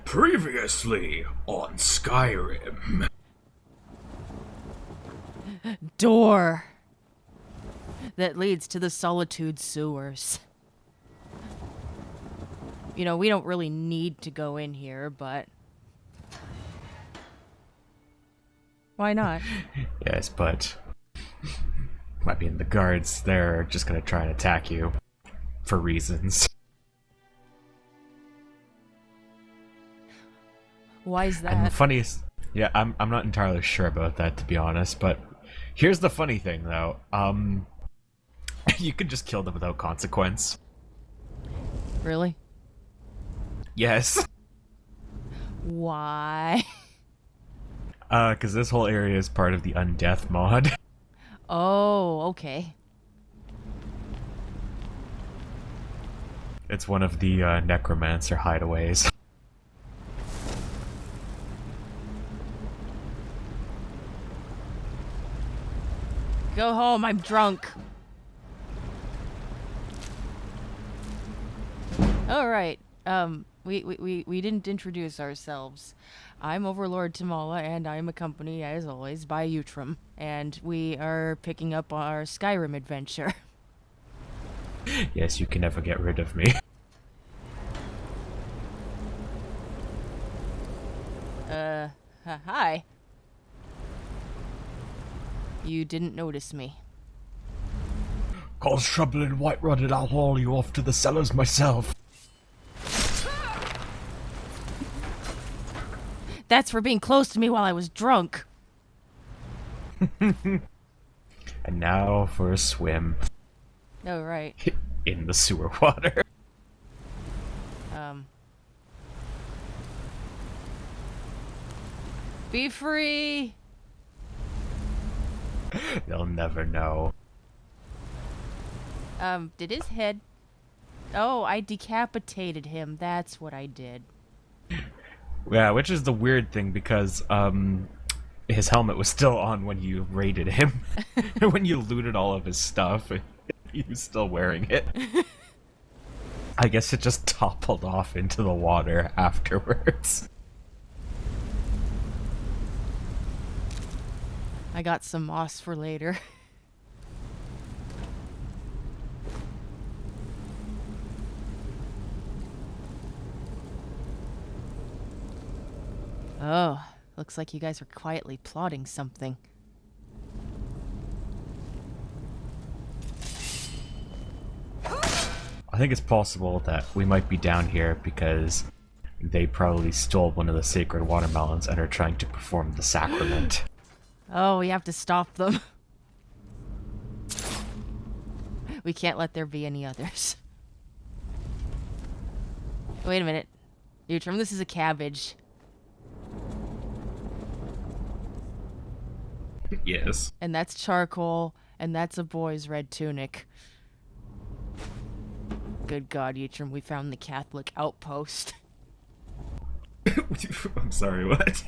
Previously on Skyrim. Door that leads to the Solitude sewers. You know, we don't really need to go in here, but why not? Yes, but I mean the guards, they're just gonna try and attack you for reasons. Why is And the that? funniest, yeah, I'm not entirely sure about that, to be honest. But here's the funny thing, though. You can just kill them without consequence. Really? Yes. Why? Because this whole area is part of the Undeath mod. Oh, okay. It's one of the Necromancer hideaways. Go home, I'm drunk. Alright, we didn't introduce ourselves. I'm Overlord Tamala, and I'm accompanied, as always, by Utrum. And we are picking up our Skyrim adventure. Yes, you can never get rid of me. Hi. You didn't notice me. Cause trouble in Whiterun and I'll haul you off to the cellars myself. That's for being close to me while I was drunk. And now for a swim Oh, right. in the sewer water. Be free! They'll never know. Did his head... Oh, I decapitated him. That's what I did. Yeah, which is the weird thing because his helmet was still on when you raided him. When you looted all of his stuff, he was still wearing it. I guess it just toppled off into the water afterwards. I got some moss for later. Oh, looks like you guys are quietly plotting something. I think it's possible that we might be down here because they probably stole one of the sacred watermelons and are trying to perform the sacrament. Oh, we have to stop them. We can't let there be any others. Wait a minute. Utrum, this is a cabbage. Yes. And that's charcoal, and that's a boy's red tunic. Good God, Utrum, we found the Catholic outpost. I'm sorry, what?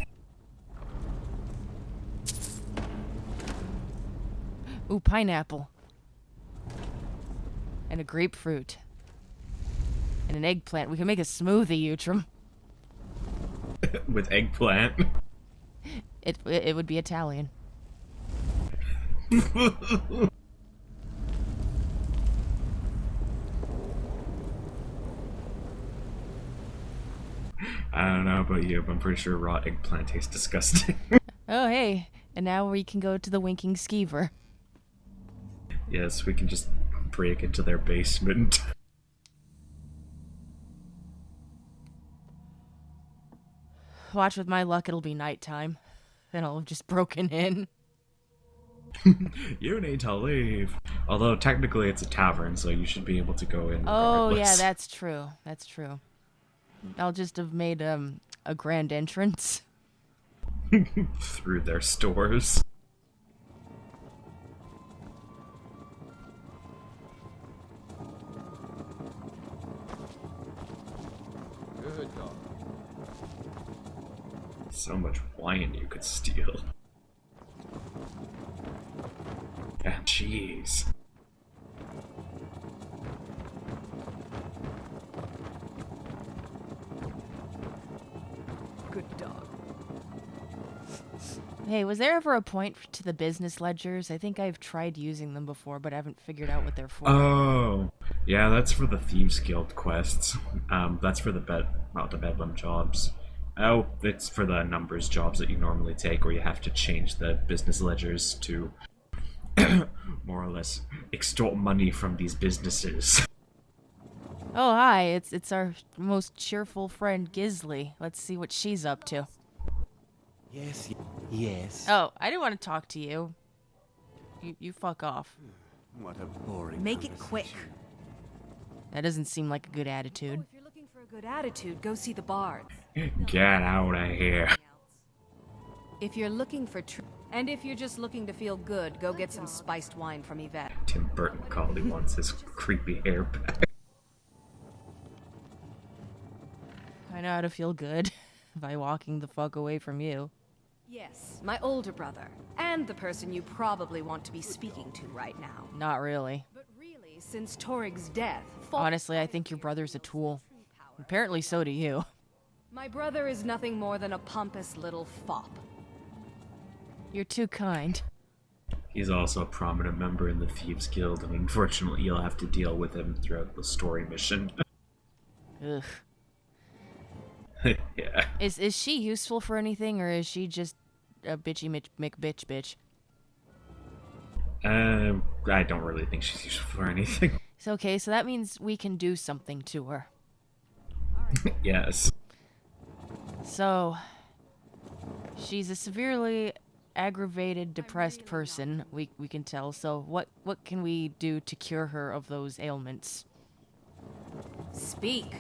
Ooh, pineapple. And a grapefruit. And an eggplant. We can make a smoothie, Utrum. With eggplant. It would be Italian. I don't know about you, but I'm pretty sure raw eggplant tastes disgusting. Oh, hey. And now we can go to the Winking Skeever. Yes, we can just break into their basement. Watch, with my luck, it'll be nighttime. Then I'll have just broken in. You need to leave. Although technically it's a tavern, so you should be able to go in Oh, regardless. yeah, that's true. That's true. I'll just have made, a grand entrance. Through their stores. Good God. So much wine you could steal. And cheese. Hey, was there ever a point to the business ledgers? I think I've tried using them before, but I haven't figured out what they're for. Oh, yeah, that's for the Thieves Guild quests. That's for not the Bedlam jobs. Oh, it's for the numbers jobs that you normally take, where you have to change the business ledgers to more or less extort money from these businesses. Oh, hi, it's our most cheerful friend, Gisley. Let's see what she's up to. Yes. Oh, I didn't want to talk to you. You fuck off. What a boring Make it quick. conversation. That doesn't seem like a good attitude. If you're looking for a good attitude, go see the bards. Get out of here. If you're looking for and if you're just looking to feel good, go get some spiced wine from Yvette. Tim Burton called he wants his creepy hair back. I know how to feel good by walking the fuck away from you. Yes, my older brother, and the person you probably want to be speaking to right now. Not really. But really, since Torig's death, Honestly, I think your brother's a tool. Apparently so do you. my brother is nothing more than a pompous little fop. You're too kind. He's also a prominent member in the Thieves Guild, and unfortunately you'll have to deal with him throughout the story mission. Ugh. Yeah. Is she useful for anything, or is she just a bitchy bitch? I don't really think she's useful for anything. It's okay, so that means we can do something to her. Yes. So, she's a severely aggravated, depressed person, we can tell. So what can we do to cure her of those ailments? Speak.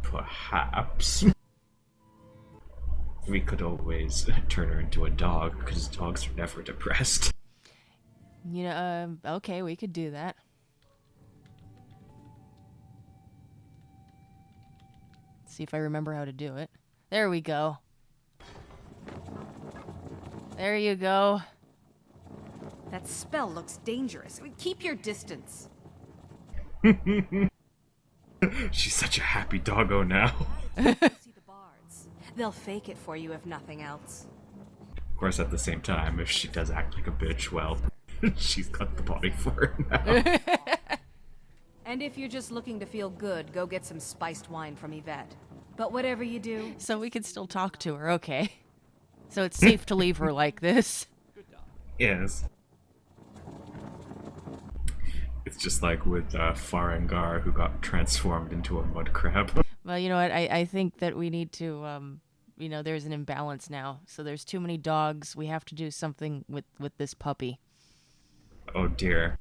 Perhaps we could always turn her into a dog, because dogs are never depressed. You know, okay, we could do that. See if I remember how to do it. There we go. There you go. That spell looks dangerous. Keep your distance. She's such a happy doggo now. See the bards. They'll fake it for you if nothing else. Of course, at the same time, if she does act like a bitch, well, she's got the body for it now. And if you're just looking to feel good, go get some spiced wine from Yvette. But whatever you do, So we can still talk to her, okay. So it's safe to leave her like this. Yes. It's just like with Farengar, who got transformed into a mud crab. Well, you know what, I think that we need to, you know, there's an imbalance now. So there's too many dogs. We have to do something with this puppy. Oh dear.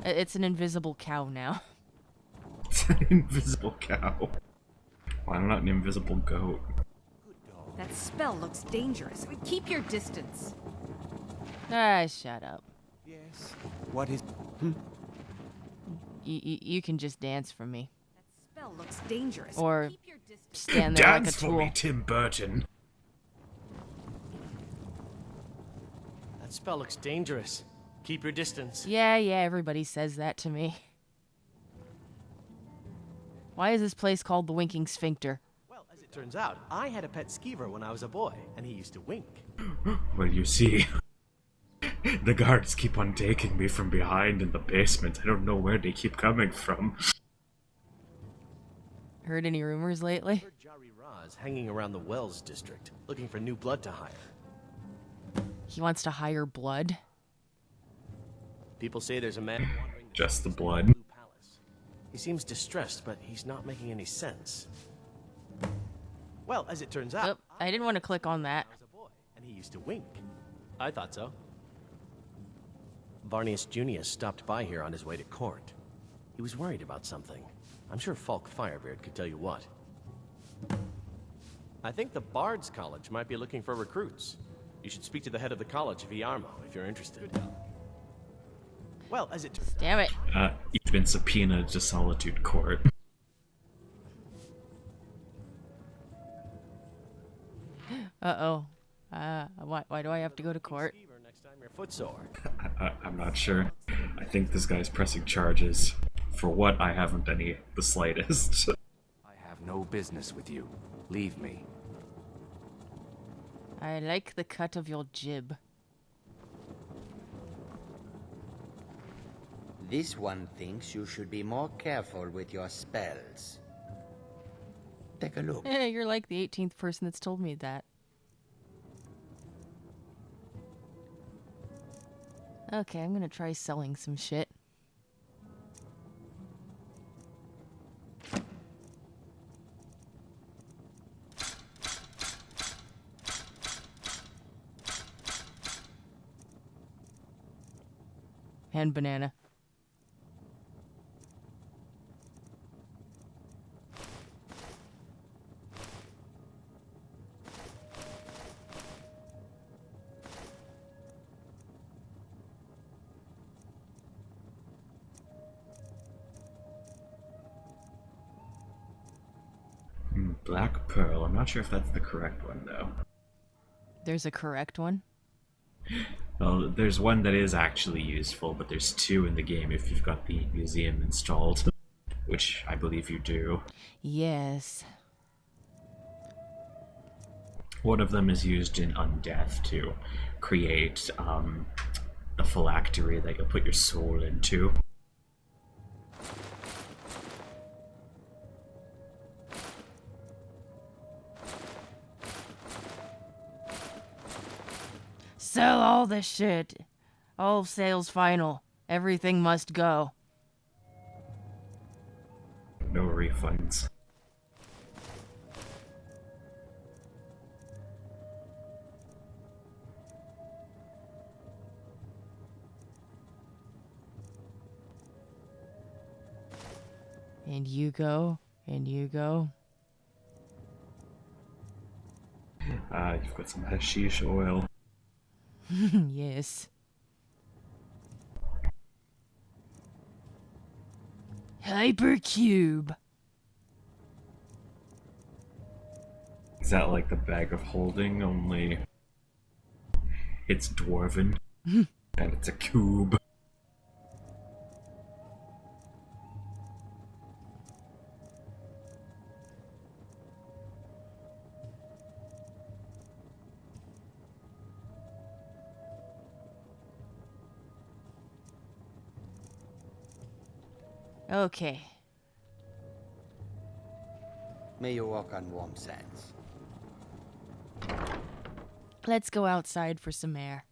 It's an invisible cow now. It's an invisible cow. Why not an invisible goat? that spell looks dangerous. Keep your distance. Ah, shut up. Yes. What is... You can just dance for me. That spell looks dangerous. Or Keep your distance. stand there like a Dance for tool. me, Tim Burton. That spell looks dangerous. Keep your distance. Yeah, everybody says that to me. Why is this place called the Winking Sphincter? Well, as it turns out, I had a pet skeever when I was a boy, and he used to wink. Well, you see, the guards keep on taking me from behind in the basement. I don't know where they keep coming from. Heard any rumors lately? Heard Jari Raz hanging around the Wells district, looking for new blood to hire. He wants to hire blood. People say there's a man wandering Just the blood. Blue Palace. He seems distressed, but he's not making any sense. Well, as it turns out, Oh, I didn't want to click on that. I was a boy, and he used to wink. I thought so. Varnius Junius stopped by here on his way to court. He was worried about something. I'm sure Falk Firebeard could tell you what. I think the Bard's College might be looking for recruits. You should speak to the head of the college, Viarmo, if you're interested. Well, as it turns Damn it. You've been subpoenaed to Solitude Court. Uh-oh. Why do I have to go to court? Next time your foot's sore. I'm not sure. I think this guy's pressing charges. For what, I haven't the slightest. I have no business with you. Leave me. I like the cut of your jib. This one thinks you should be more careful with your spells. Take a look. You're like the 18th person that's told me that. Okay, I'm gonna try selling some shit. And banana. Black Pearl. I'm not sure if that's the correct one, though. There's a correct one? Well, there's one that is actually useful, but there's two in the game if you've got the museum installed. Which I believe you do. Yes. One of them is used in Undeath to create a phylactery that you'll put your soul into. Sell all the shit. All sales final. Everything must go. No refunds. And you go. And you go. You've got some hashish oil. Yes. Hypercube. Is that like the bag of holding, only it's dwarven and it's a cube? Okay. May you walk on warm sands. Let's go outside for some air.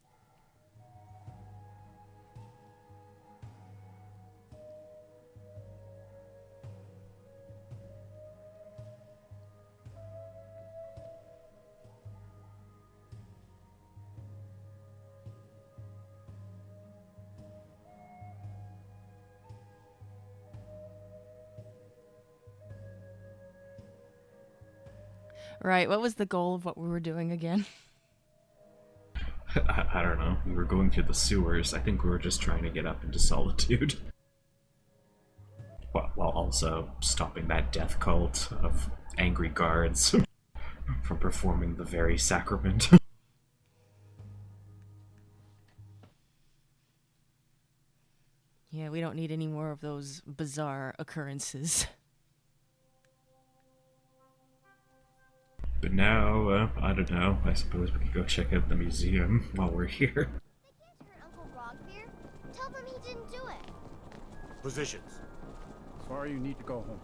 Right, what was the goal of what we were doing again? I don't know. We were going through the sewers. I think we were just trying to get up into Solitude. While also stopping that death cult of angry guards from performing the very sacrament. Yeah, we don't need any more of those bizarre occurrences. But now, I don't know. I suppose we could go check out the museum while we're here. They can't turn Uncle Grogbeer. Tell them he didn't do it. Positions. Sorry, you need to go home.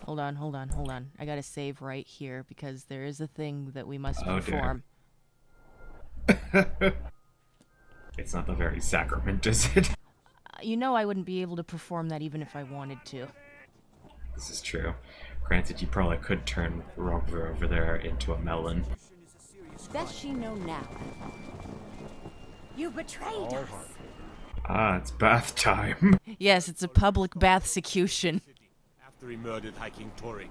Hold on. I gotta save right here because there is a thing that we must Oh, dear. perform. It's not the very sacrament, is it? You know I wouldn't be able to perform that even if I wanted to. This is true. Granted, you probably could turn Rover over there into a melon. Does she know now? You betrayed us. Ah, it's bath time. Yes, it's a public bathsecution. After he murdered High King Torig.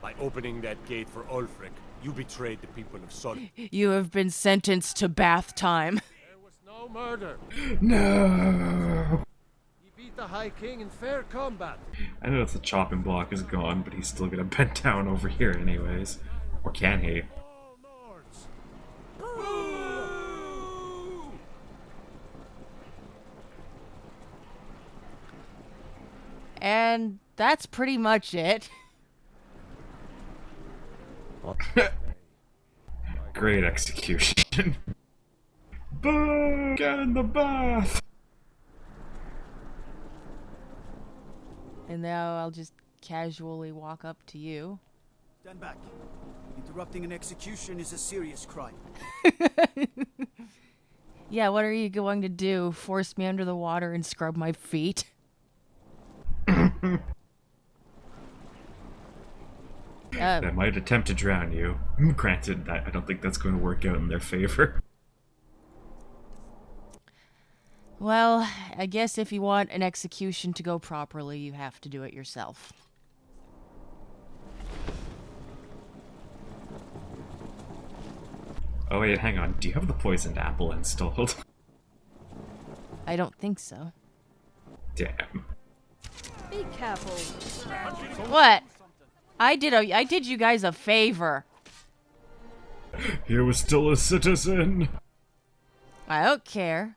By opening that gate for Ulfric, you betrayed the people of Solitude. You have been sentenced to bath time. There was no murder. No! He beat the High King in fair combat. I know if the chopping block is gone, but he's still gonna bend down over here anyways. Or can he? All Nords, And that's pretty much it. Great execution. Boo! Get in the bath! And now I'll just casually walk up to you. Stand back. Interrupting an execution is a serious crime. Yeah, what are you going to do? Force me under the water and scrub my feet? They might attempt to drown you. Granted, that I don't think that's going to work out in their favor. Well, I guess if you want an execution to go properly, you have to do it yourself. Oh wait, hang on. Do you have the poisoned apple installed? I don't think so. Damn. Be careful. What? I did you guys a favor. He was still a citizen. I don't care.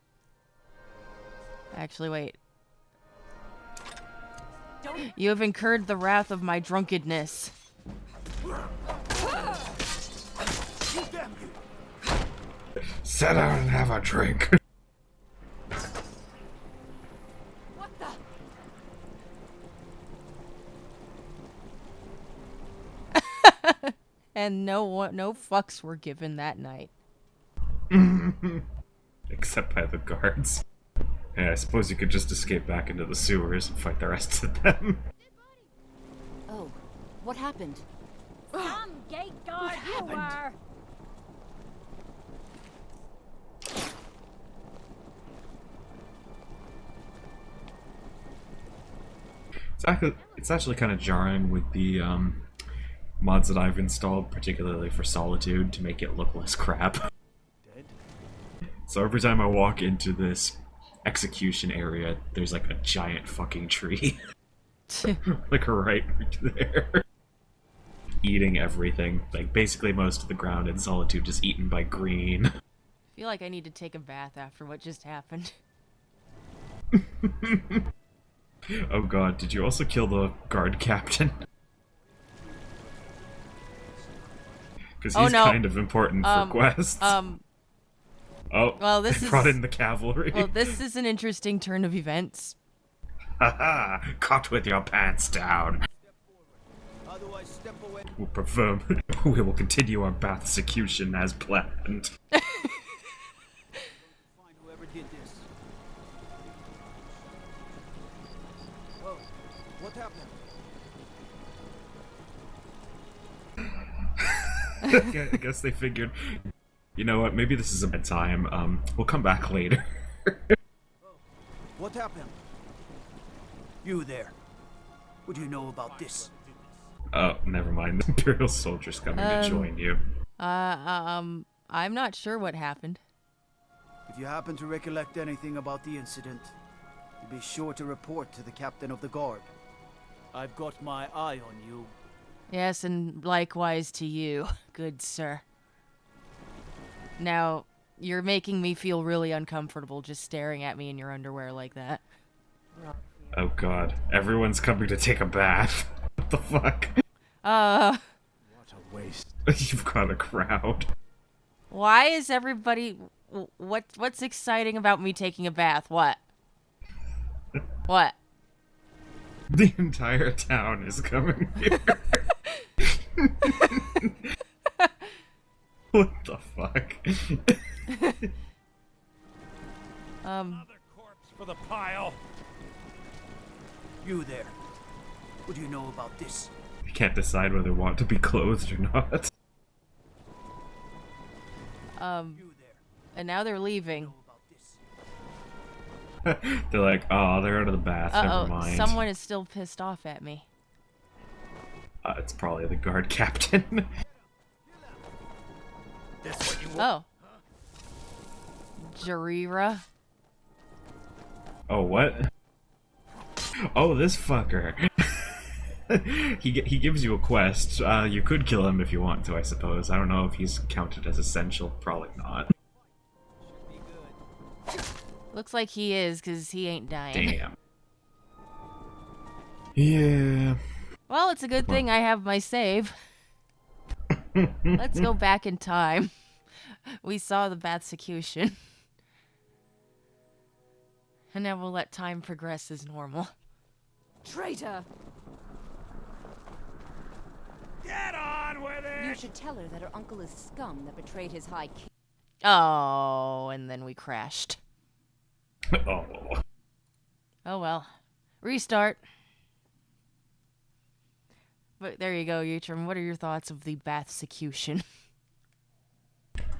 Actually, wait. You have incurred the wrath of my drunkenness. Sit down and have a drink. What the? And no fucks were given that night. Except by the guards. Yeah, I suppose you could just escape back into the sewers and fight the rest of them. Oh, what happened? Some gate guard you were! It's actually kind of jarring with the mods that I've installed, particularly for Solitude, to make it look less crap. So every time I walk into this execution area, there's like a giant fucking tree. Like right there. Eating everything. Like basically most of the ground in Solitude just eaten by green. I feel like I need to take a bath after what just happened. Oh god, did you also kill the guard captain? Because he's kind of important for quests. Oh, well, they brought in the cavalry. Well, this is an interesting turn of events. Haha, caught with your pants down. Otherwise, step away. We will continue our bathsecution as planned. Find whoever did this. Whoa, what happened? I guess they figured, you know what, maybe this is a bad time. We'll come back later. What happened? You there. What do you know about this? Oh, never mind. The Imperial soldiers coming to join you. I'm not sure what happened. If you happen to recollect anything about the incident, be sure to report to the captain of the guard. I've got my eye on you. Yes, and likewise to you, good sir. Now, you're making me feel really uncomfortable just staring at me in your underwear like that. Oh god, everyone's coming to take a bath. What the fuck? What a waste. You've got a crowd. Why is everybody... What's exciting about me taking a bath? What? What? The entire town is coming here. What the fuck? Another corpse for the pile. You there. What do you know about this? I can't decide whether they want to be clothed or not. You there. And now they're leaving. Know about this? They're like, oh, they're out of the bath, never mind. Someone is still pissed off at me. It's probably the guard captain. That's what you want. Oh. Jarira. Oh, what? Oh, this fucker. he gives you a quest. You could kill him if you want to, I suppose. I don't know if he's counted as essential. Probably not. Looks like he is, because he ain't dying. Damn. Yeah. Well, it's a good thing I have my save. Let's go back in time. We saw the Batsecution. And now we'll let time progress as normal. Traitor! Get on with it! You should tell her that her uncle is scum that betrayed his high king. Oh, and then we crashed. Oh. Oh well. Restart. But there you go, Yutrim. What are your thoughts of the Batsecution?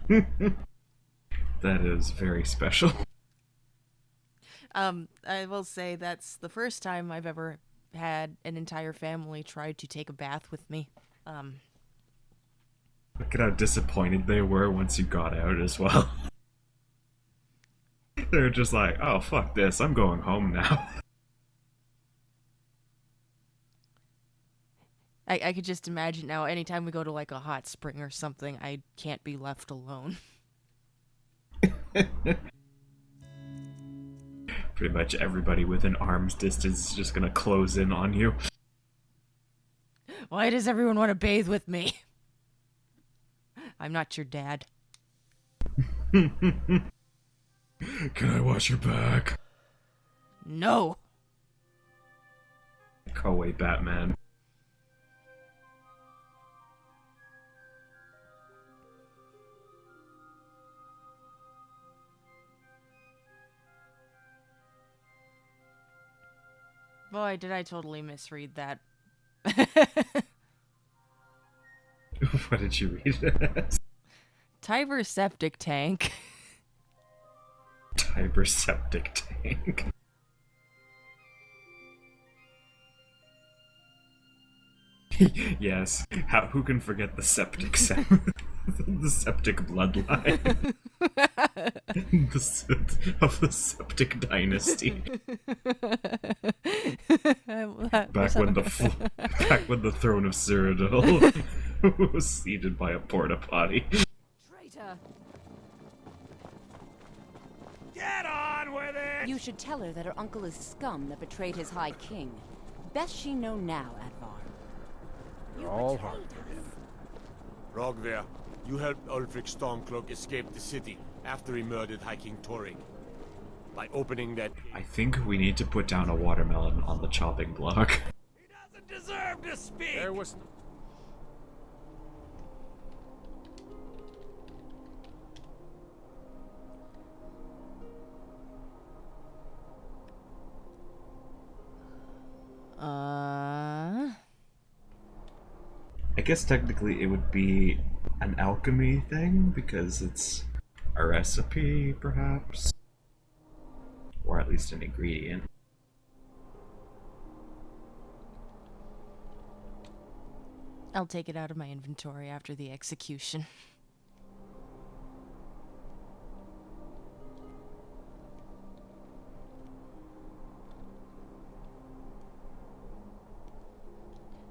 That is very special. I will say that's the first time I've ever had an entire family try to take a bath with me. Look at how disappointed they were once you got out as well. They were just like, oh, fuck this, I'm going home now. I could just imagine now, anytime we go to like a hot spring or something, I can't be left alone. Pretty much everybody within arm's distance is just gonna close in on you. Why does everyone want to bathe with me? I'm not your dad. Can I wash your back? No. Go away, Batman. Boy, did I totally misread that. What did you read it as? Tiber septic tank. Tiber septic tank. Yes. Who can forget the septic the septic bloodline? Of the septic dynasty. Back when the throne of Cyrodiil was seated by a porta potty. Traitor! Get on with it! You should tell her that her uncle is scum that betrayed his high king. Best she know now, Advar. They're all hard to him. Rogver, you helped Ulfric Stormcloak escape the city after he murdered High King Torrig. By opening that gate. I think we need to put down a watermelon on the chopping block. He doesn't deserve to speak! There was... I guess technically it would be an alchemy thing, because it's a recipe, perhaps? Or at least an ingredient. I'll take it out of my inventory after the execution.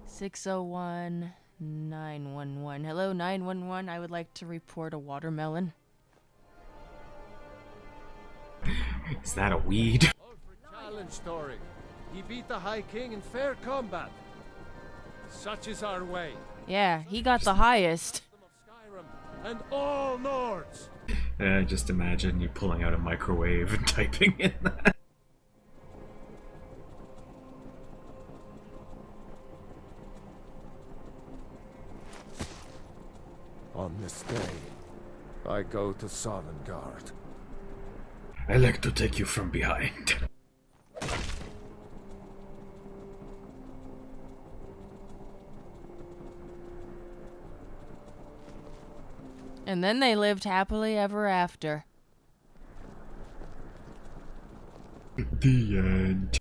(601) 911. Hello, 911. I would like to report a watermelon. Is that a weed? Ulfric challenged Torrig. He beat the High King in fair combat. Such is our way. Yeah, he got the highest. Skyrim and all Nords. Just imagine you pulling out a microwave and typing in that. On this day, I go to Sovngarde. I like to take you from behind. And then they lived happily ever after. The end.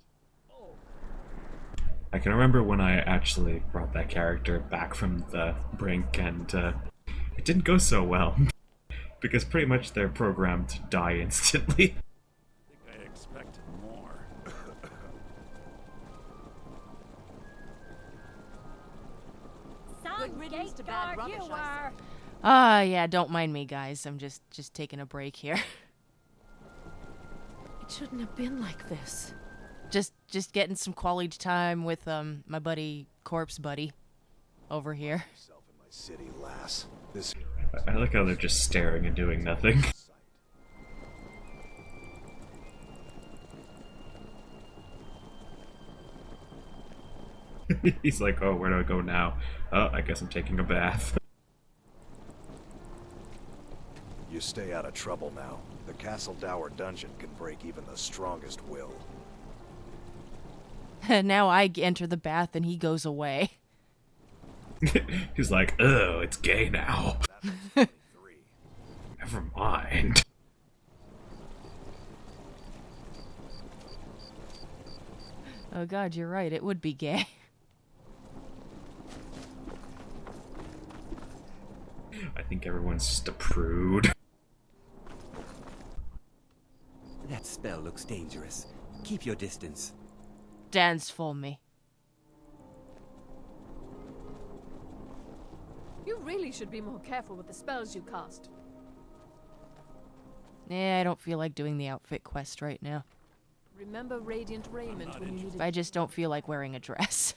I can remember when I actually brought that character back from the brink, and it didn't go so well. Because pretty much they're programmed to die instantly. I think I expected more. Good riddance to bad rubbish, I say. Yeah, don't mind me, guys. I'm just taking a break here. It shouldn't have been like this. just getting some quality time with my buddy, corpse buddy, over here. Yourself in my city, lass. This I like how they're just staring and doing nothing. He's like, oh, where do I go now? Oh, I guess I'm taking a bath. You stay out of trouble now. The Castle Dower dungeon can break even the strongest will. Now I enter the bath and he goes away. He's like, oh, it's gay now. Never mind. Oh god, you're right, it would be gay. I think everyone's just a prude. That spell looks dangerous. Keep your distance. Dance for me. You really should be more careful with the spells you cast. I don't feel like doing the outfit quest right now. Remember radiant raiment when you need it. I just don't feel like wearing a dress.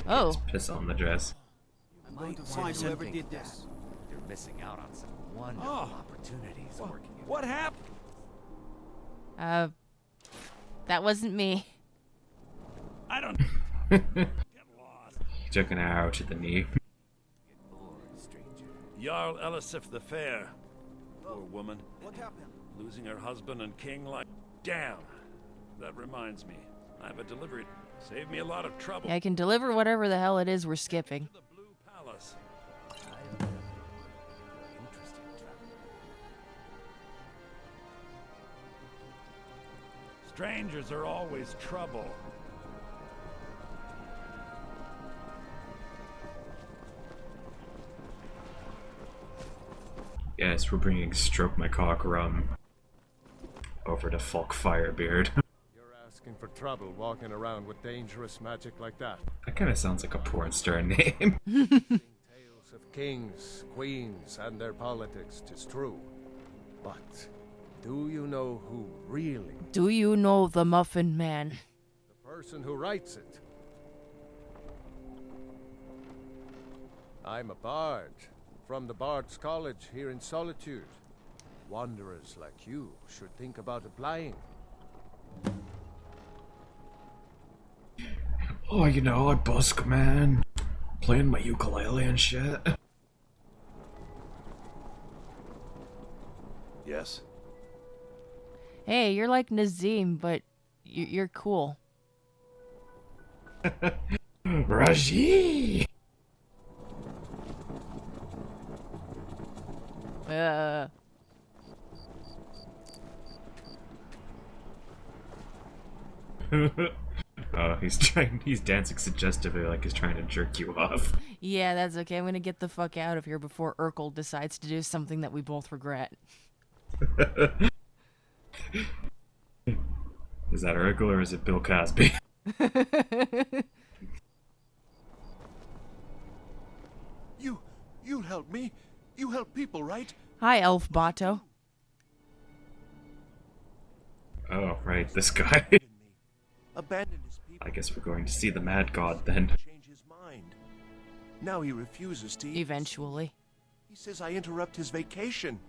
Oh. Piss on the dress. I'm going to find whoever did this. You're missing out on some wonderful opportunities working. What happened? That wasn't me. I don't get lost. He took an arrow to the knee. Jarl Elisif the Fair. Poor woman. What happened? Losing her husband and king like... Damn. That reminds me. I have a delivery. Saved me a lot of trouble. Yeah, I can deliver whatever the hell it is we're skipping. To the Blue Palace. Strangers are always trouble. Yes, we're bringing Stroke My Cock rum over to Folk Firebeard. You're asking for trouble walking around with dangerous magic like that. That kind of sounds like a porn star name. Tales of kings, queens, and their politics, 'tis true. But do you know who really? Do you know the Muffin Man? The person who writes it. I'm a bard. From the Bard's College here in Solitude. Wanderers like you should think about applying. Oh, you know, I busk, man. Playing my ukulele and shit. Yes. Hey, you're like Nazim, but you're cool. Raji! Oh, he's dancing suggestively like he's trying to jerk you off. Yeah, that's okay. I'm gonna get the fuck out of here before Urkel decides to do something that we both regret. Is that Urkel or is it Bill Cosby? You help me. You help people, right? Hi, Elf Bato. Oh, right, this guy. Abandoned his people. I guess we're going to see the Mad God then. Change his mind. Now he refuses to. Eventually. He says I interrupt his vacation.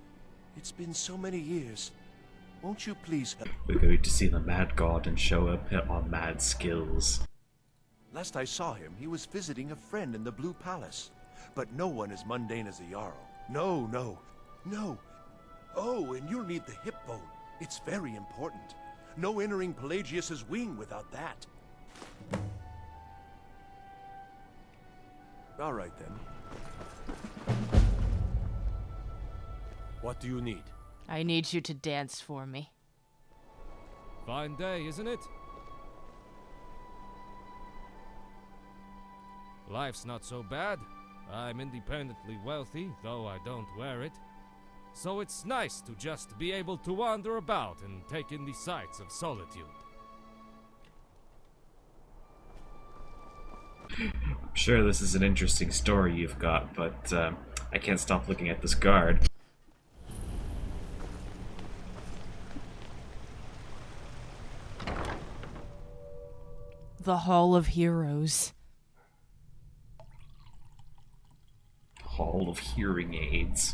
It's been so many years. Won't you please help? We're going to see the Mad God and show up on mad skills. Last I saw him, he was visiting a friend in the Blue Palace. But no one as mundane as a Jarl. No, no, no. Oh, and you'll need the hip bone. It's very important. No entering Pelagius's wing without that. All right, then. What do you need? I need you to dance for me. Fine day, isn't it? Life's not so bad. I'm independently wealthy, though I don't wear it. So it's nice to just be able to wander about and take in the sights of solitude. I'm sure this is an interesting story you've got, but I can't stop looking at this guard. The Hall of Heroes. Hall of hearing aids.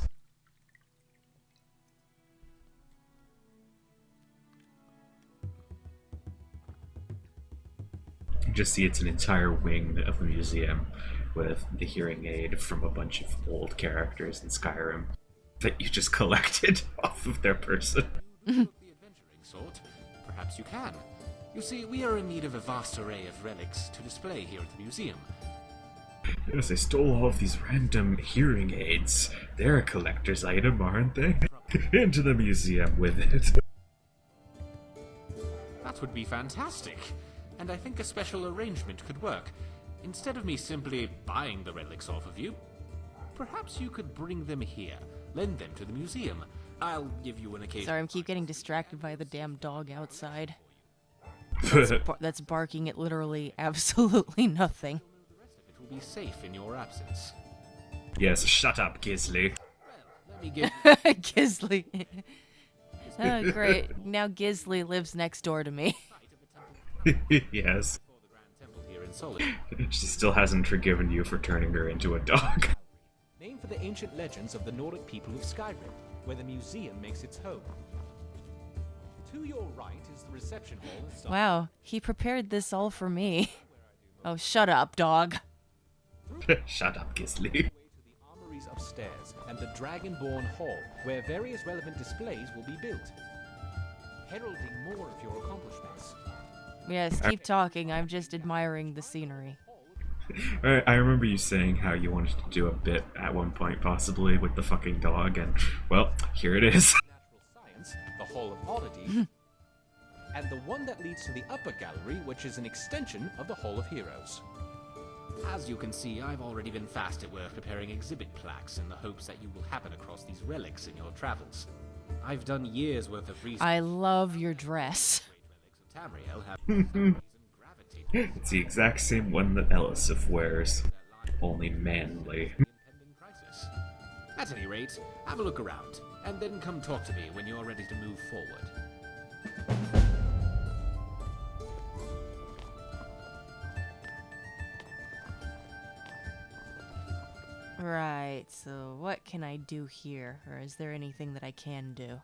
You just see it's an entire wing of a museum with the hearing aid from a bunch of old characters in Skyrim that you just collected off of their person. The adventuring sort. Perhaps you can. You see, we are in need of a vast array of relics to display here at the museum. Yes, I stole all of these random hearing aids. They're a collector's item, aren't they? Into the museum with it. That would be fantastic. And I think a special arrangement could work. Instead of me simply buying the relics off of you, perhaps you could bring them here, lend them to the museum. I'll give you an occasion. Sorry, I keep getting distracted by the damn dog outside. That's barking at literally absolutely nothing. It will be safe in your absence. Yes, shut up, Gisley. Let me give Gisley. Oh, great. Now Gisley lives next door to me. Yes. Here in Solid. She still hasn't forgiven you for turning her into a dog. Named for the ancient legends of the Nordic people of Skyrim, where the museum makes its home. To your right is the reception hall. Wow, he prepared this all for me. Oh, shut up, dog. Shut up, Gisley. To the armories upstairs and the Dragonborn Hall, where various relevant displays will be built, heralding more of your accomplishments. Yes, keep talking. I'm just admiring the scenery. I remember you saying how you wanted to do a bit at one point, possibly, with the fucking dog, and, well, here it is. Natural Science, the Hall of Oddities, and the one that leads to the upper gallery, which is an extension of the Hall of Heroes. As you can see, I've already been fast at work preparing exhibit plaques in the hopes that you will happen across these relics in your travels. I've done years worth of research. I love your dress. It's the exact same one that Elisif wears, only manly. At any rate, have a look around, and then come talk to me when you're ready to move forward. Right, so what can I do here? Or is there anything that I can do?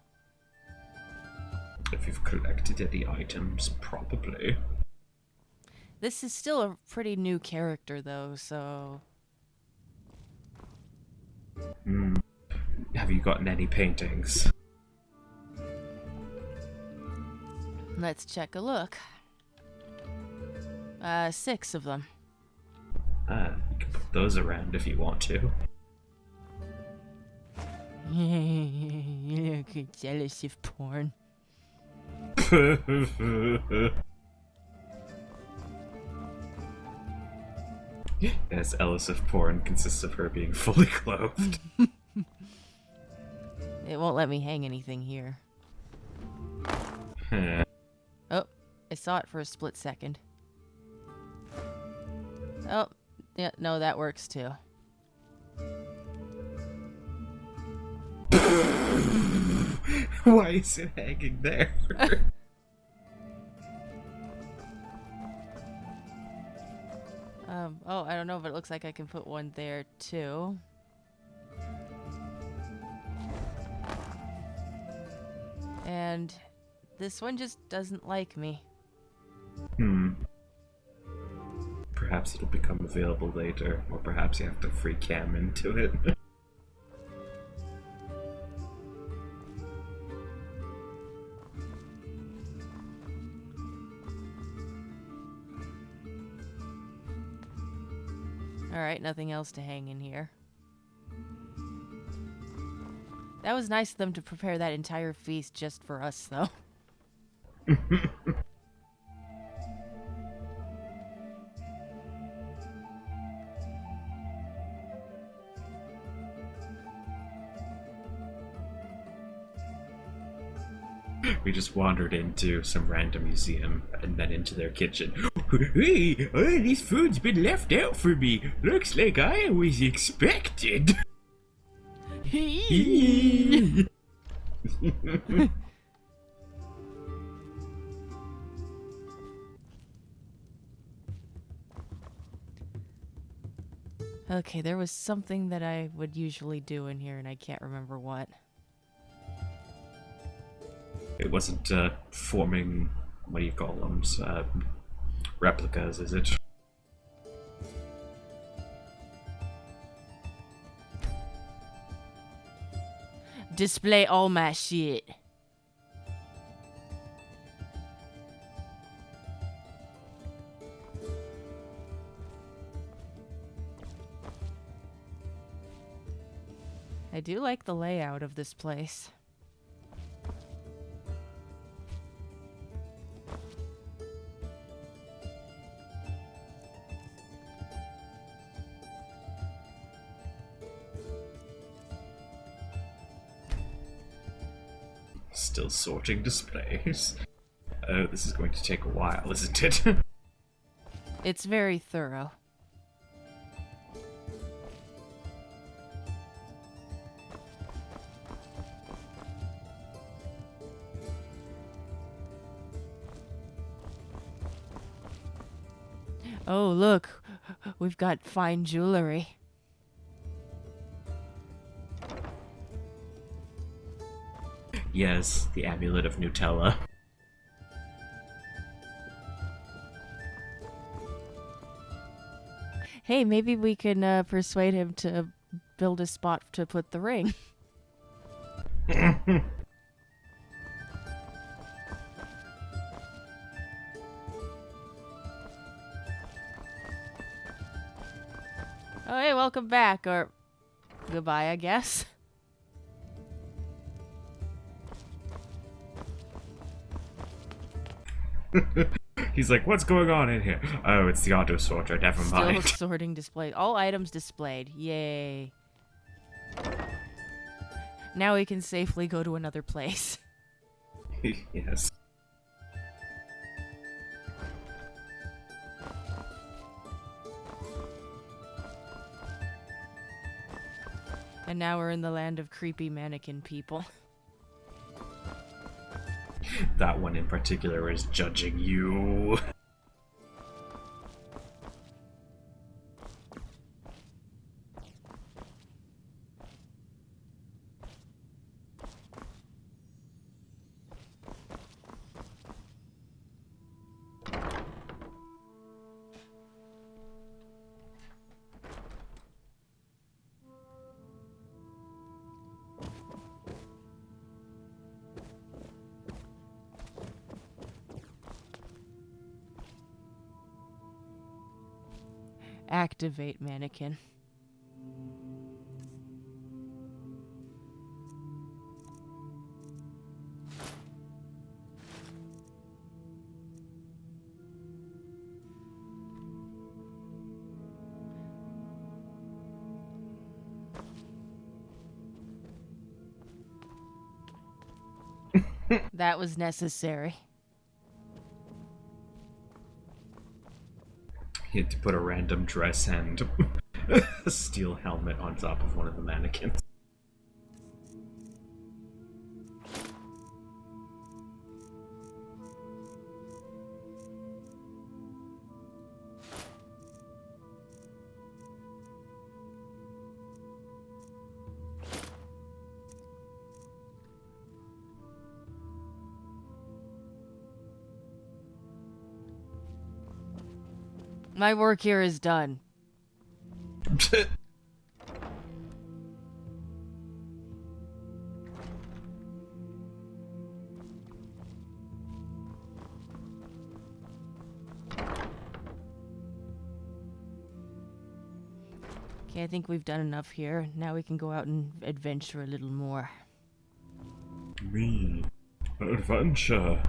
If you've collected any items, probably. This is still a pretty new character, though, so... Have you gotten any paintings? Let's check a look. 6 of them. You can put those around if you want to. You look jealous of porn. Yes, Elisif porn consists of her being fully clothed. It won't let me hang anything here. Oh, I saw it for a split second. Oh, yeah, no, that works too. Why is it hanging there? Oh, I don't know, but it looks like I can put one there too. And this one just doesn't like me. Perhaps it'll become available later, or perhaps you have to free cam into it. Alright, nothing else to hang in here. That was nice of them to prepare that entire feast just for us, though. We just wandered into some random museum and then into their kitchen. Hey, all this food's been left out for me. Looks like I was expected. Okay, there was something that I would usually do in here, and I can't remember what. It wasn't forming, what do you call them, replicas, is it? Display all my shit. I do like the layout of this place. Still sorting displays. Oh, this is going to take a while, isn't it? It's very thorough. Oh, look. We've got fine jewelry. Yes, the amulet of Nutella. Hey, maybe we can persuade him to build a spot to put the ring. Oh, hey, welcome back. Or goodbye, I guess. He's like, what's going on in here? Oh, it's the auto sorter, never mind. Still sorting display. All items displayed. Yay. Now we can safely go to another place. Yes. And now we're in the land of creepy mannequin people. That one in particular is judging you. Activate mannequin. That was necessary. He had to put a random dress and a steel helmet on top of one of the mannequins. My work here is done. Okay, I think we've done enough here. Now we can go out and adventure a little more. Me. Adventure.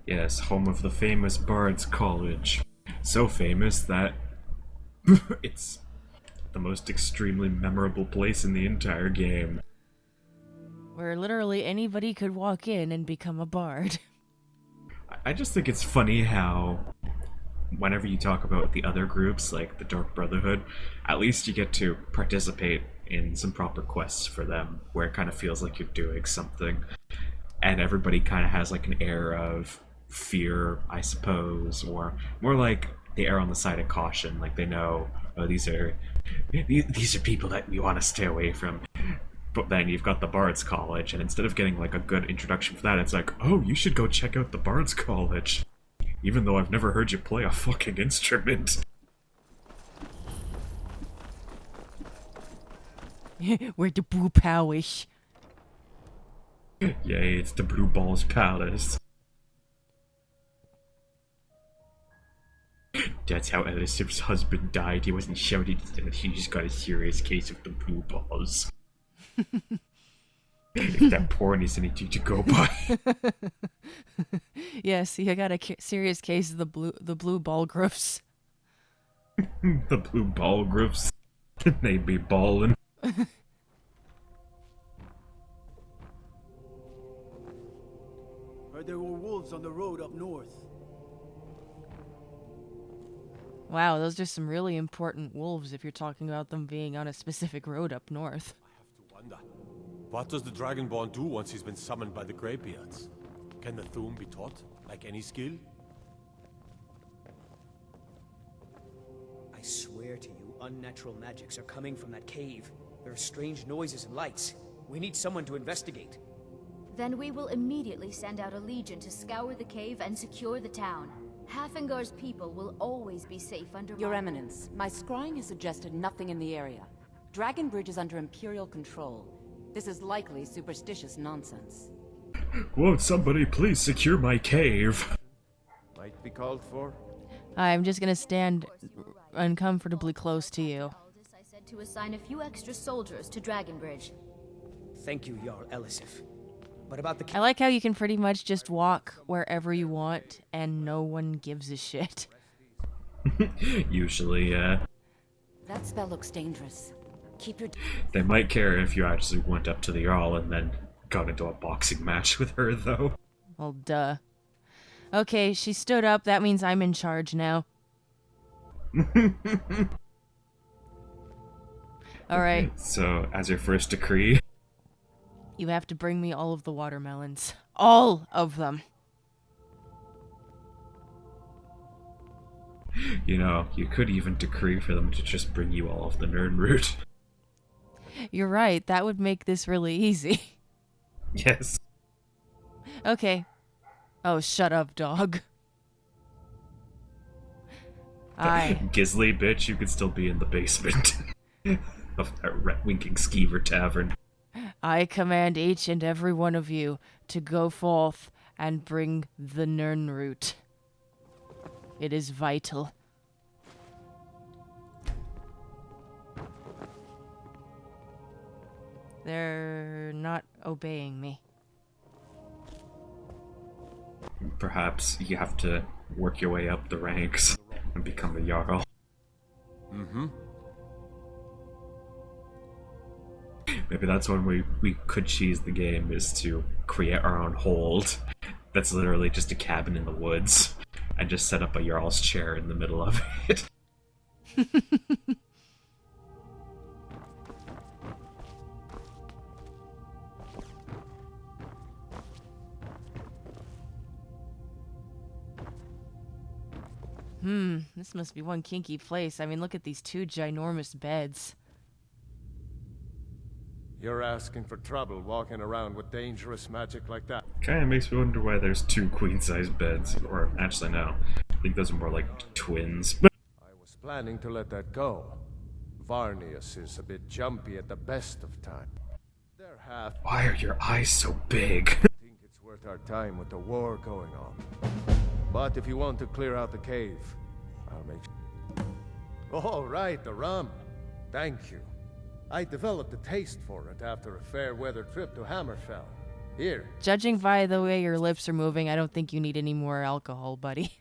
Yes, home of the famous Bard's College. So famous that it's the most extremely memorable place in the entire game. Where literally anybody could walk in and become a bard. I just think it's funny how whenever you talk about the other groups, like the Dark Brotherhood, at least you get to participate in some proper quests for them, where it kind of feels like you're doing something. And everybody kind of has like an air of fear, I suppose, or more like they err on the side of caution, like they know, oh, these are people that we want to stay away from. But then you've got the Bard's College, and instead of getting like a good introduction for that, it's like, oh, you should go check out the Bard's College, even though I've never heard you play a fucking instrument. We're the Blue Palace. Yay, it's the Blue Balls Palace. That's how Elisif's husband died. He wasn't shouted that he just got a serious case of the Blue Balls. If that porn is anything to go by. Yes, he got a serious case of the blue ball growths. The blue ball growths. They be ballin'. Heard there were wolves on the road up north. Wow, those are some really important wolves if you're talking about them being on a specific road up north. Wonder, what does the Dragonborn do once he's been summoned by the Greybeards? Can the Thum be taught, like any skill? I swear to you, unnatural magics are coming from that cave. There are strange noises and lights. We need someone to investigate. Then we will immediately send out a legion to scour the cave and secure the town. Hafingar's people will always be safe under Your Eminence, my scrying has suggested nothing in the area. Dragon Bridge is under Imperial control. This is likely superstitious nonsense. Won't somebody please secure my cave? Might be called for. I'm just gonna stand uncomfortably close to you. I said to assign a few extra soldiers to Dragonbridge. Thank you, Jarl Elisif. But about the I like how you can pretty much just walk wherever you want and no one gives a shit. Usually, yeah. That spell looks dangerous. Keep your... They might care if you actually went up to the Jarl and then got into a boxing match with her, though. Well, duh. Okay, she stood up. That means I'm in charge now. Alright. So, as your first decree... You have to bring me all of the watermelons. All of them. You know, you could even decree for them to just bring you all of the Nern root. You're right. That would make this really easy. Yes. Okay. Oh, shut up, dog. Gizly, bitch, you could still be in the basement of that winking skeever tavern. I command each and every one of you to go forth and bring the Nern root. It is vital. They're not obeying me. Perhaps you have to work your way up the ranks and become a Jarl. Mm-hmm. Maybe that's when we could cheese the game, is to create our own hold that's literally just a cabin in the woods and just set up a Jarl's chair in the middle of it. This must be one kinky place. I mean, look at these two ginormous beds. You're asking for trouble walking around with dangerous magic like that. Kinda makes me wonder why there's two queen-size beds. Or, actually, no. I think those are more like twins. I was planning to let that go. Varnius is a bit jumpy at the best of time. They're half... Why are your eyes so big? I think it's worth our time with the war going on. But if you want to clear out the cave, I'll make... Oh, right, the rum. Thank you. I developed a taste for it after a fair weather trip to Hammerfell. Here. Judging by the way your lips are moving, I don't think you need any more alcohol, buddy.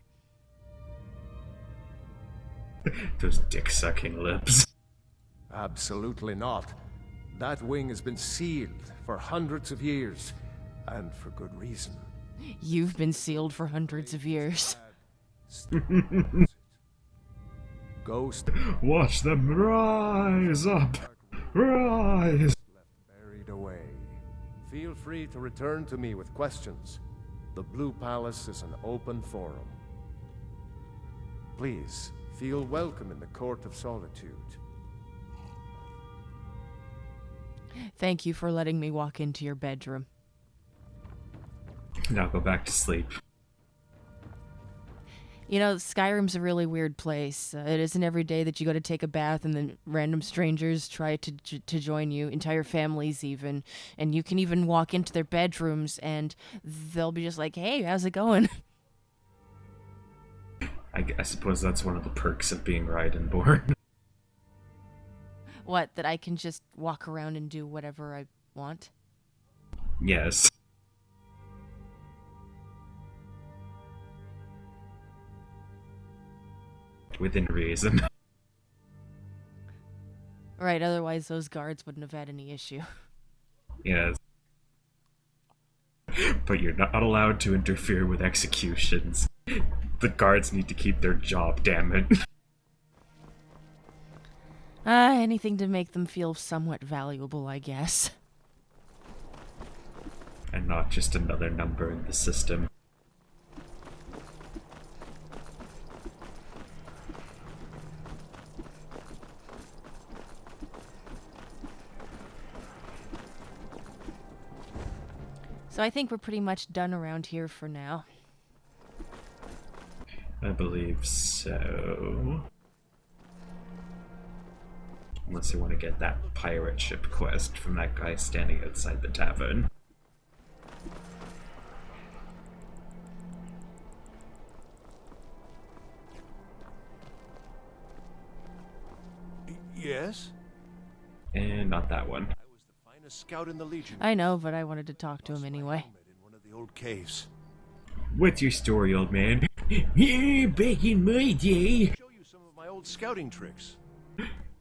Those dick-sucking lips. Absolutely not. That wing has been sealed for hundreds of years, and for good reason. You've been sealed for hundreds of years. Ghost. Watch them rise up. Rise. Buried away. Feel free to return to me with questions. The Blue Palace is an open forum. Please, feel welcome in the Court of Solitude. Thank you for letting me walk into your bedroom. Now go back to sleep. You know, Skyrim's a really weird place. It isn't every day that you go to take a bath and then random strangers try to join you, entire families even. And you can even walk into their bedrooms and they'll be just like, hey, how's it going? I suppose that's one of the perks of being Raidenborn. What, that I can just walk around and do whatever I want? Yes. Within reason. Right, otherwise those guards wouldn't have had any issue. Yes. But you're not allowed to interfere with executions. The guards need to keep their job, damn it. Anything to make them feel somewhat valuable, I guess. And not just another number in the system. So I think we're pretty much done around here for now. I believe so. Unless you want to get that pirate ship quest from that guy standing outside the tavern. Yes? And not that one. I was the finest scout in the Legion. I know, but I wanted to talk to him anyway. In one of the old caves. What's your story, old man? Yeah, back in my day. Show you some of my old scouting tricks.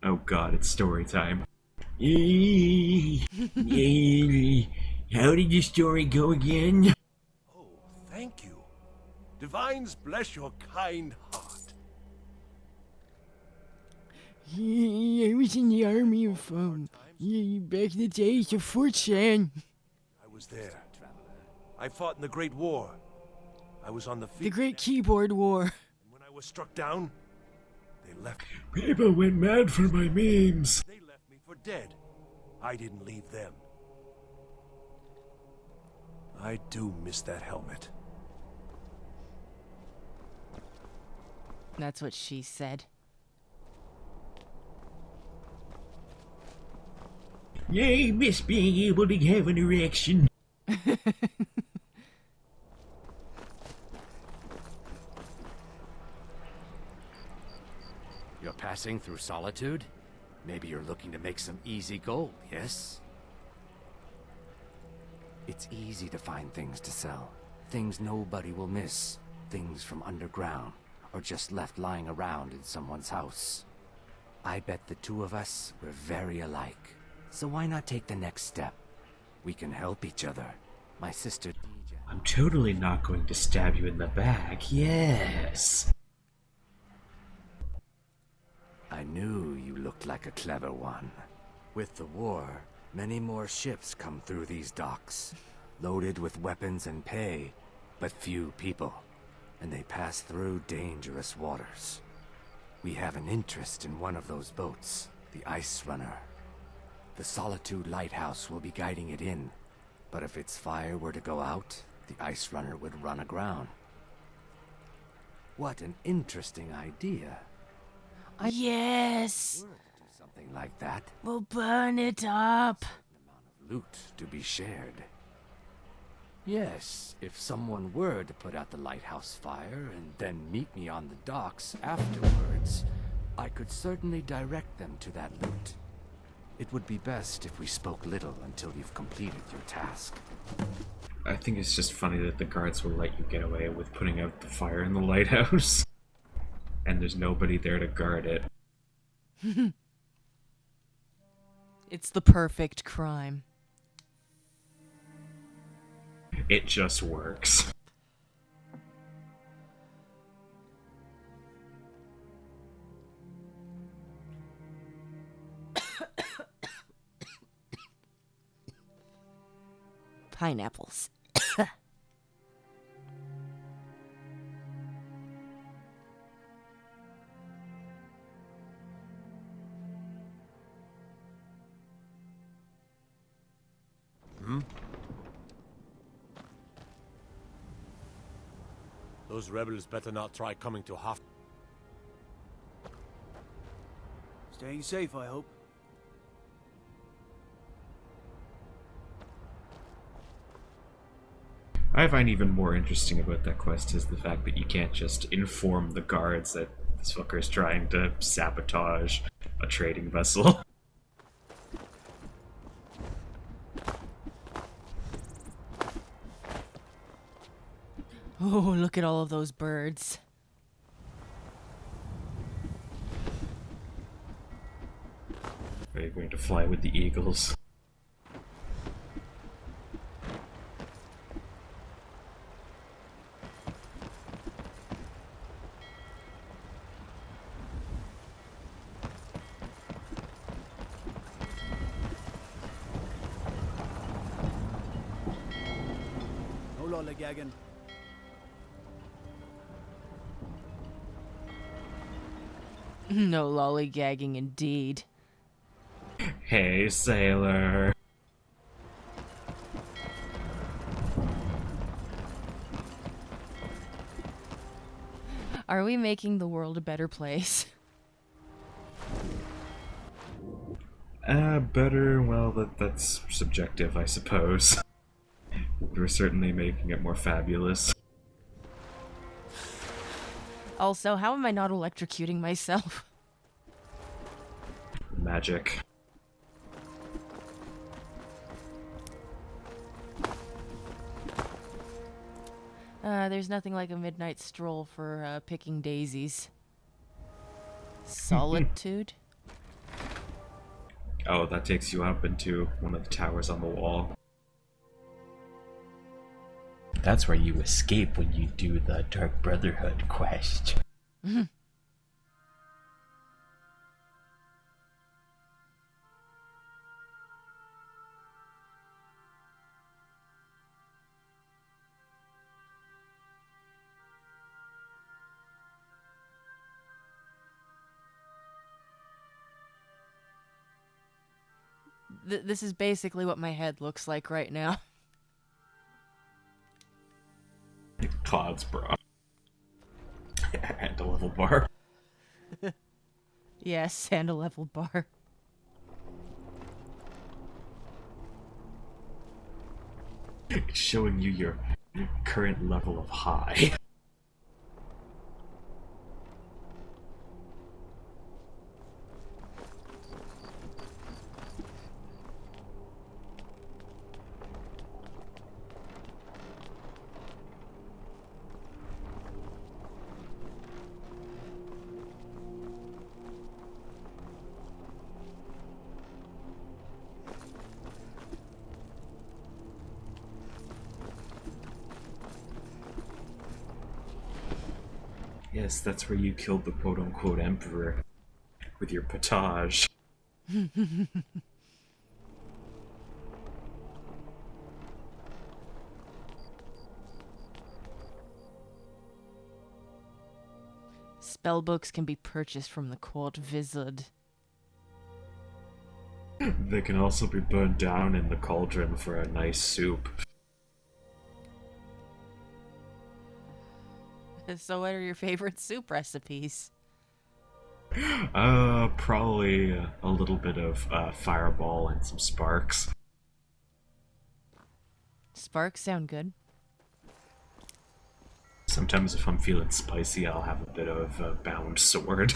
Oh god, it's story time. How did your story go again? Oh, thank you. Divines bless your kind heart. I was in the army of, back in the days of Fort San. I was there. I fought in the Great War. I was on the field. The Great Keyboard War. And when I was struck down, they left me. People went mad for my memes. They left me for dead. I didn't leave them. I do miss that helmet. That's what she said. Yay, miss being able to have an erection. You're passing through Solitude? Maybe you're looking to make some easy gold, yes? It's easy to find things to sell. Things nobody will miss. Things from underground, or just left lying around in someone's house. I bet the two of us were very alike. So why not take the next step? We can help each other. My sister DJ. I'm totally not going to stab you in the back, yes. I knew you looked like a clever one. With the war, many more ships come through these docks, loaded with weapons and pay, but few people, and they pass through dangerous waters. We have an interest in one of those boats, the Ice Runner. The Solitude Lighthouse will be guiding it in, but if its fire were to go out, the Ice Runner would run aground. What an interesting idea. Yes! Do something like that. We'll burn it up. Loot to be shared. Yes, if someone were to put out the lighthouse fire and then meet me on the docks afterwards, I could certainly direct them to that loot. It would be best if we spoke little until you've completed your task. I think it's just funny that the guards will let you get away with putting out the fire in the lighthouse. And there's nobody there to guard it. It's the perfect crime. It just works. Pineapples. Those rebels better not try coming to Hof. Staying safe, I hope. I find even more interesting about that quest is the fact that you can't just inform the guards that this fucker is trying to sabotage a trading vessel. Oh, look at all of those birds. Are you going to fly with the eagles? No lollygagging. No lollygagging indeed. Hey, sailor. Are we making the world a better place? Better, well, that's subjective, I suppose. We're certainly making it more fabulous. Also, how am I not electrocuting myself? Magic. There's nothing like a midnight stroll for picking daisies. Solitude? Oh, that takes you up into one of the towers on the wall. That's where you escape when you do the Dark Brotherhood quest. This is basically what my head looks like right now. Cloud's bra. And a level bar. Yes, and a level bar. It's showing you your current level of high. Yes, that's where you killed the quote-unquote emperor with your potage. Spellbooks can be purchased from the court wizard. They can also be burned down in the cauldron for a nice soup. So what are your favorite soup recipes? Probably a little bit of fireball and some sparks. Sparks sound good. Sometimes if I'm feeling spicy, I'll have a bit of bound sword.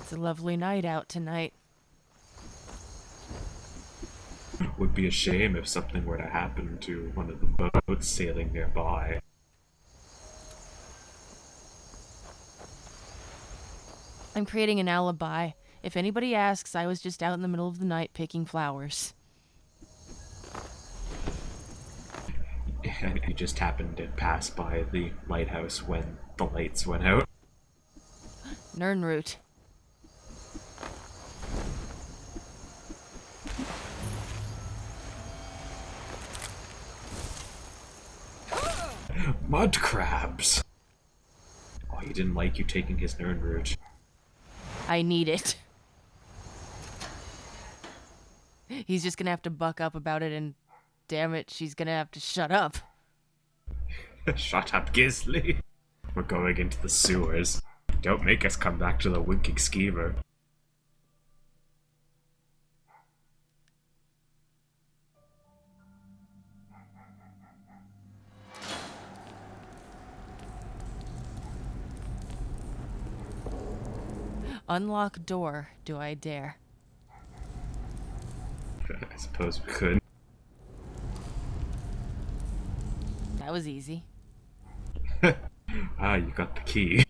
It's a lovely night out tonight. Would be a shame if something were to happen to one of the boats sailing nearby. I'm creating an alibi. If anybody asks, I was just out in the middle of the night picking flowers. And you just happened to pass by the lighthouse when the lights went out. Nernroot. Mud crabs! Oh, he didn't like you taking his Nernroot. I need it. He's just gonna have to buck up about it, and damn it, she's gonna have to shut up. Shut up, Gisley. We're going into the sewers. Don't make us come back to the winking skeever. Unlock door, do I dare? I suppose we could. That was easy. Ah, you got the key.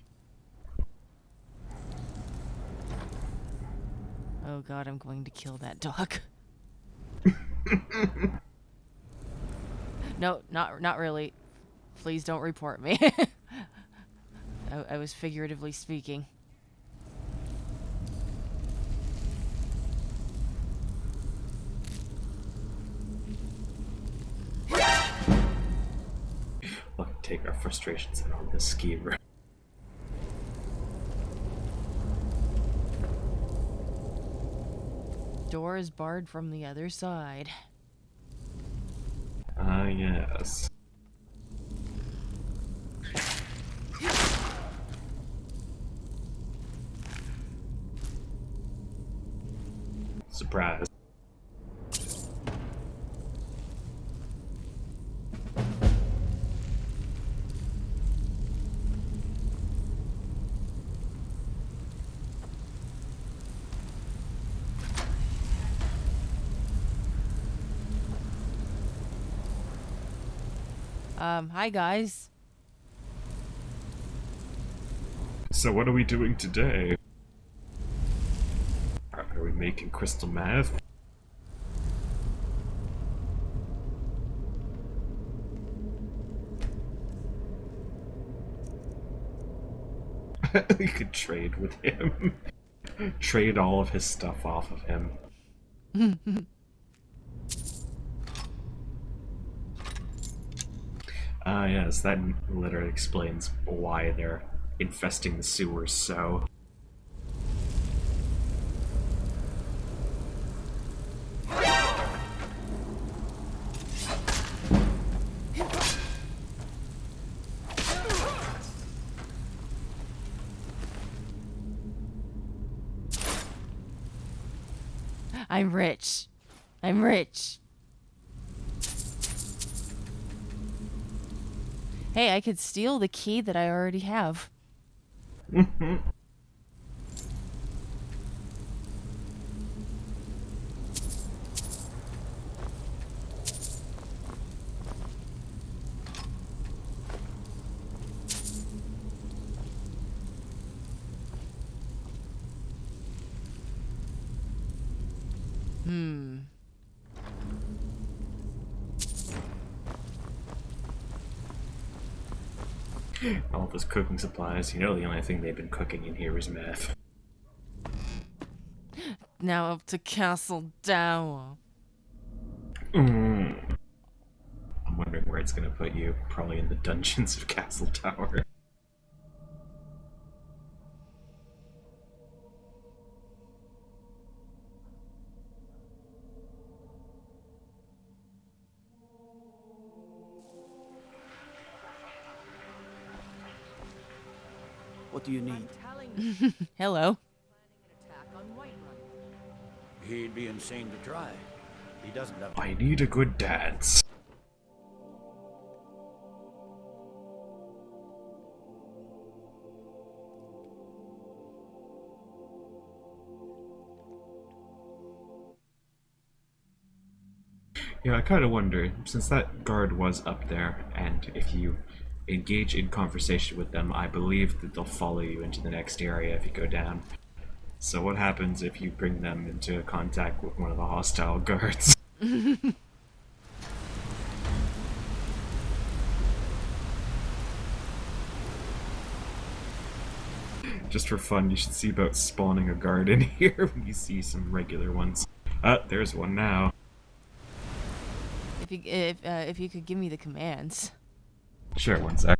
Oh god, I'm going to kill that dog. No, not really. Please don't report me. I was figuratively speaking. We'll take our frustrations out on this skeever. Door is barred from the other side. Ah, yes. Surprise. Hi guys. So what are we doing today? Are we making crystal meth? We could trade with him. Trade all of his stuff off of him. Ah, yes, that literally explains why they're infesting the sewers so. I'm rich. I'm rich. Hey, I could steal the key that I already have. All those cooking supplies, you know the only thing they've been cooking in here is meth. Now up to Castle Dower. I'm wondering where it's gonna put you. Probably in the dungeons of Castle Tower. What do you need? Hello. He'd be insane to try. He doesn't have. I need a good dance. Yeah, I kind of wonder, since that guard was up there, and if you engage in conversation with them, I believe that they'll follow you into the next area if you go down. So what happens if you bring them into contact with one of the hostile guards? Just for fun, you should see about spawning a guard in here when you see some regular ones. There's one now. If you could give me the commands. Sure, one sec.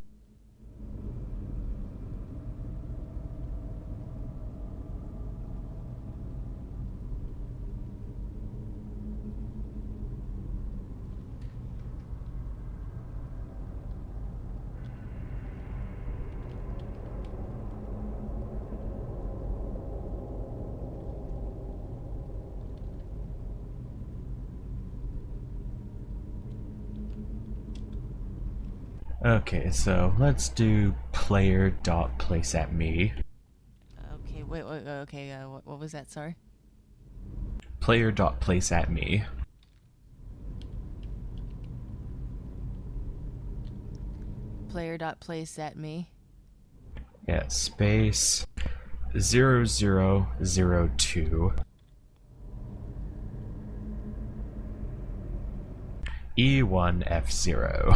Okay, so let's do player.placeAtMe. Okay, wait, okay, what was that, sorry? Player.placeAtMe. Player.placeAtMe. Yeah, space 0002 E1F0.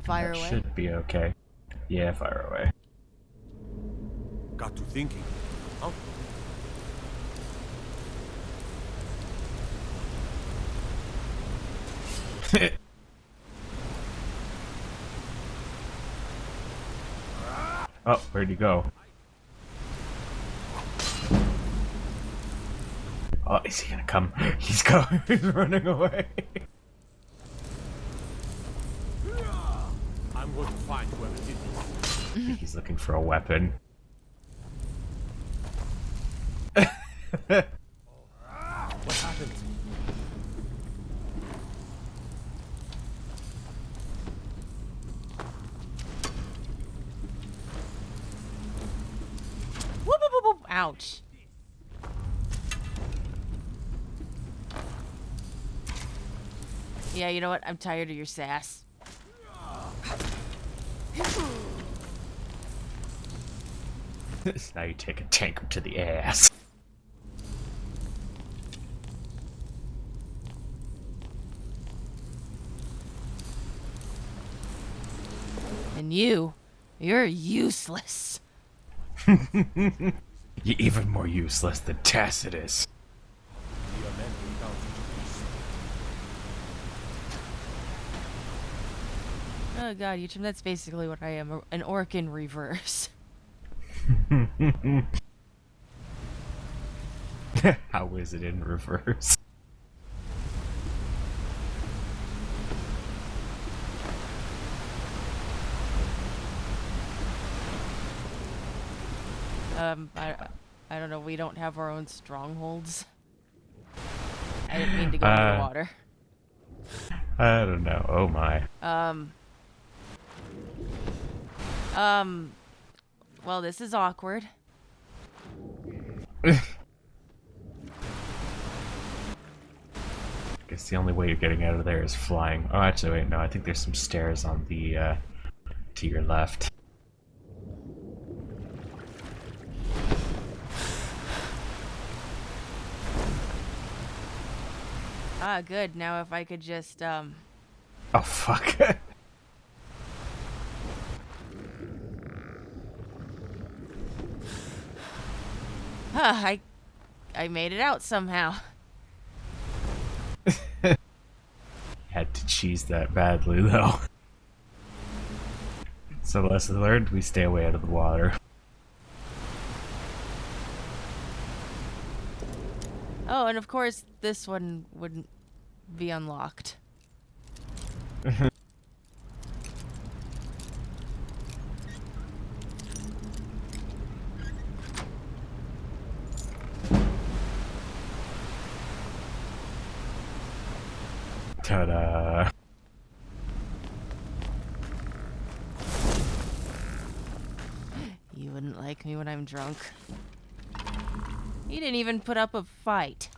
Fire That away. should be okay. Yeah, fire away. Got to thinking. Huh? Oh, where'd he go? Oh, is he gonna come? He's going. He's running away. I'm going to find whoever did this. I think he's looking for a weapon. What happened? Whoop, whoop, whoop, whoop. Ouch. Yeah, you know what? I'm tired of your sass. Now you take a tank to the ass. And you're useless. You're even more useless than Tacitus. Oh god, Yuchim, that's basically what I am, an orc in reverse. How is it in reverse? I don't know, we don't have our own strongholds. I didn't mean to go into the water. I don't know, oh my. Well, this is awkward. Guess the only way you're getting out of there is flying. Oh, actually, wait, no, I think there's some stairs on the, to your left. Ah, good. Now if I could just, Oh, fuck. I made it out somehow. Had to cheese that badly, though. So lesson learned, we stay away out of the water. Oh, and of course, this one wouldn't be unlocked. Ta-da! attack me when I'm drunk. He didn't even put up a fight.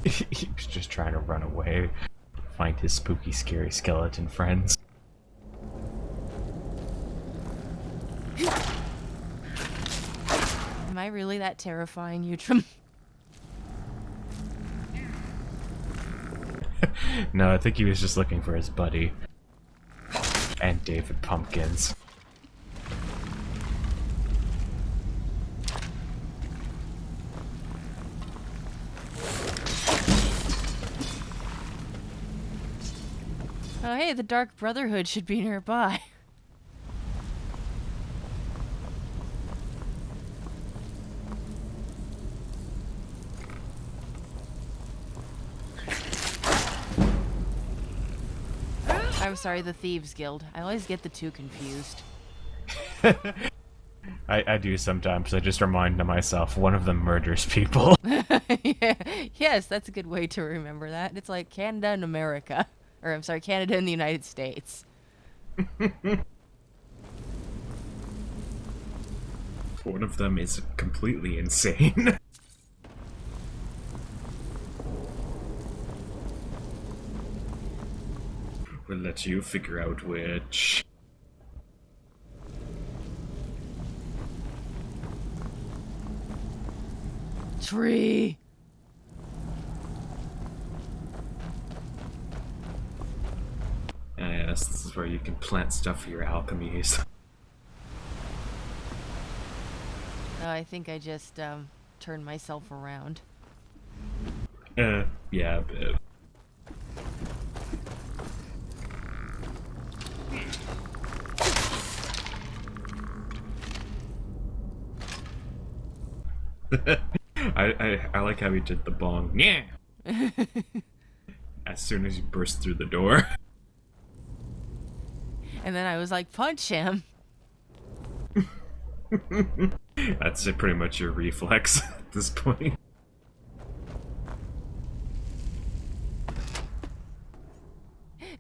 He was just trying to run away, find his spooky, scary skeleton friends. Am I really that terrifying, Utrum? No, I think he was just looking for his buddy. And David Pumpkins. Oh hey, the Dark Brotherhood should be nearby. I'm sorry, the Thieves Guild. I always get the two confused. I do sometimes. I just remind myself one of them murders people. Yeah. Yes, that's a good way to remember that. It's like Canada and America. Or, I'm sorry, Canada and the United States. One of them is completely insane. We'll let you figure out which. Tree! Yes, this is where you can plant stuff for your alchemies. I think I just, turned myself around. Yeah, a bit. I like how he did the bong. Yeah. As soon as he burst through the door. And then I was like, punch him. That's pretty much your reflex at this point.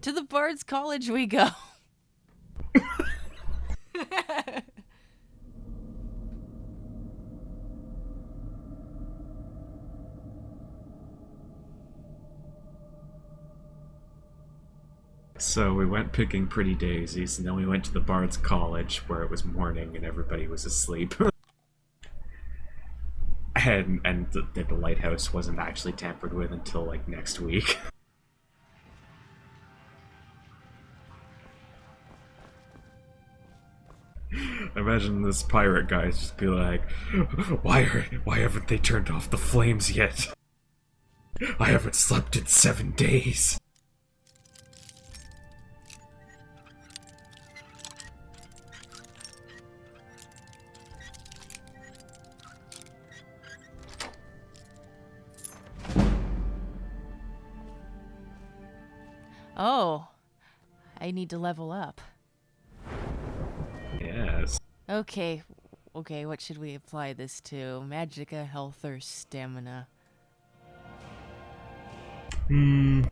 To the Bard's College we go. So we went picking pretty daisies, and then we went to the Bard's College, where it was morning and everybody was asleep. and the lighthouse wasn't actually tampered with until, like, next week. Imagine this pirate guys just be like, why haven't they turned off the flames yet? I haven't slept in 7 days. Oh, I need to level up. Yes. Okay, what should we apply this to? Magicka, health, or stamina? Well,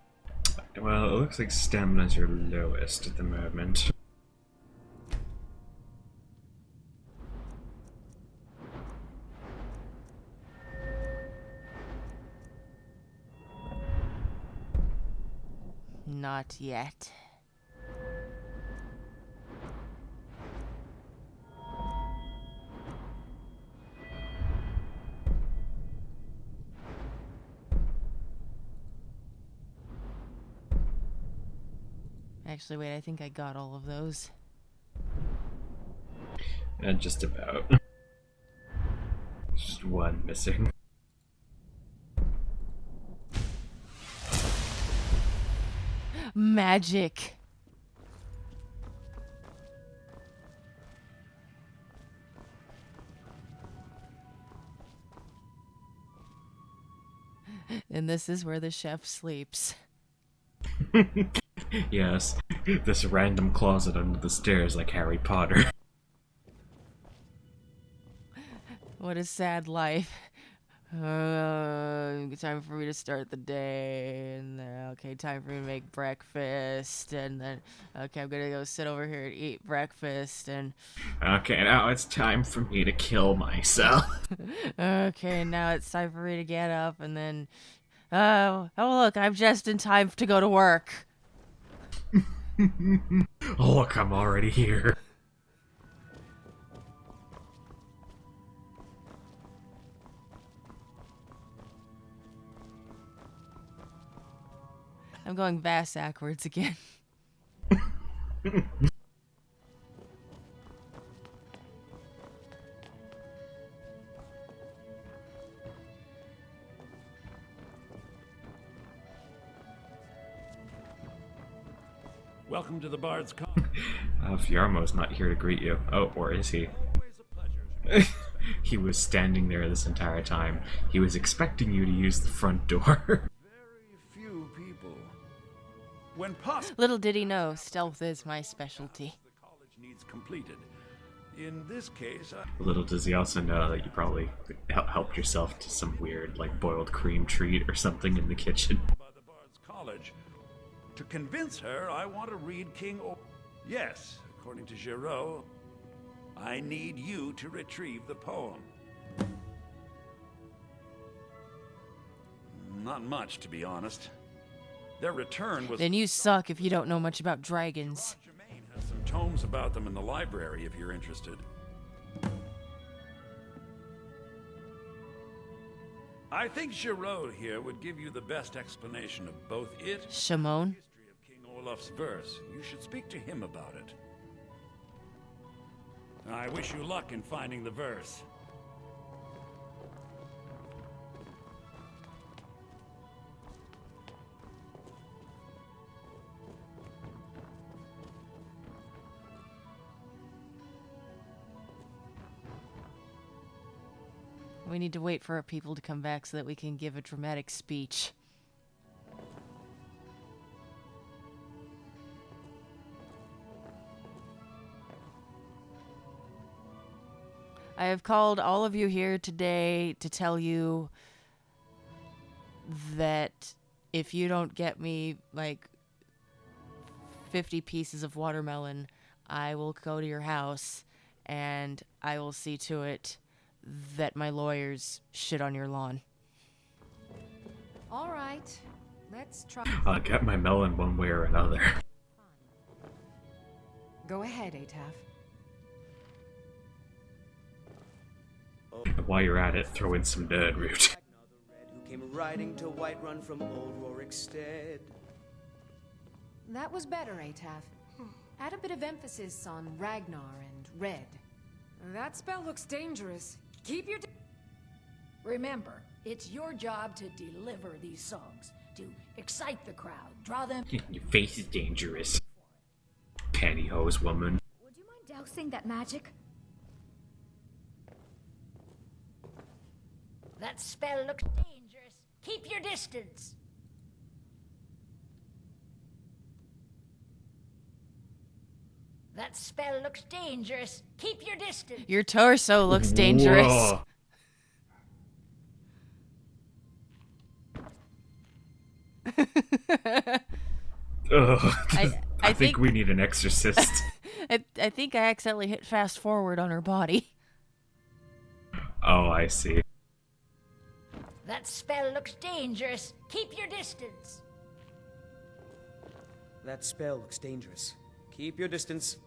it looks like stamina's your lowest at the moment. Not yet. Actually, wait, I think I got all of those. Just about. Just one missing. Magic. And this is where the chef sleeps. Yes, this random closet under the stairs like Harry Potter. What a sad life. time for me to start the day, and then, okay, time for me to make breakfast, and then, okay, I'm gonna go sit over here and eat breakfast, and... Okay, now it's time for me to kill myself. Okay, now it's time for me to get up, and then... oh, look, I'm just in time to go to work. Oh, look, I'm already here. I'm going bass backwards again. Welcome to the Bard's Con. Fiermo's not here to greet you. Oh, or is he? He was standing there this entire time. He was expecting you to use the front door. Very few people. When possible. Little did he know, stealth is my specialty. The college needs completed. In this case, Little does he also know that you probably helped yourself to some weird, like, boiled cream treat or something in the kitchen. by the Bard's College. To convince her, I want to read King O... Yes, according to Giraud, I need you to retrieve the poem. Not much, to be honest. Their return was... Then you suck if you don't know much about dragons. Germain has some tomes about them in the library, if you're interested. I think Giraud here would give you the best explanation of both it... Shimon? ...history of King Olaf's verse. You should speak to him about it. I wish you luck in finding the verse. We need to wait for our people to come back so that we can give a dramatic speech. I have called all of you here today to tell you that if you don't get me, like, 50 pieces of watermelon, I will go to your house and I will see to it that my lawyers shit on your lawn. All right, let's try. I'll get my melon one way or another. Go ahead, Ataf. And while you're at it, throw in some nerd root. Who came riding to Whiterun from old Rorikstead. That was better, Ataf. Add a bit of emphasis on Ragnar and Red. That spell looks dangerous. Keep your... Remember, it's your job to deliver these songs, to excite the crowd, draw them... Your face is dangerous. Pantyhose woman. Would you mind dousing that magic? That spell looks dangerous. Keep your distance. That spell looks dangerous. Keep your distance. Your torso looks dangerous. Whoa. I think we need an exorcist. I think I accidentally hit fast forward on her body. Oh, I see. That spell looks dangerous. Keep your distance. That spell looks dangerous. Keep your distance.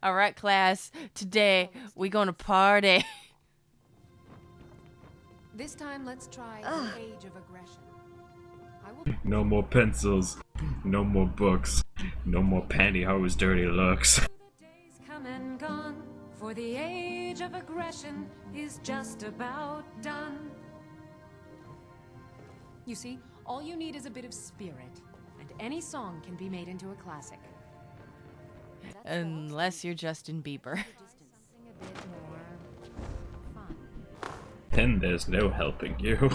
All right, class. Today we gonna party. This time, let's try the Age of Aggression. I will... No more pencils. No more books. No more pantyhose dirty looks. The days come and gone, for the Age of Aggression is just about done. You see, all you need is a bit of spirit, and any song can be made into a classic. Unless you're Justin Bieber. Then there's no helping you.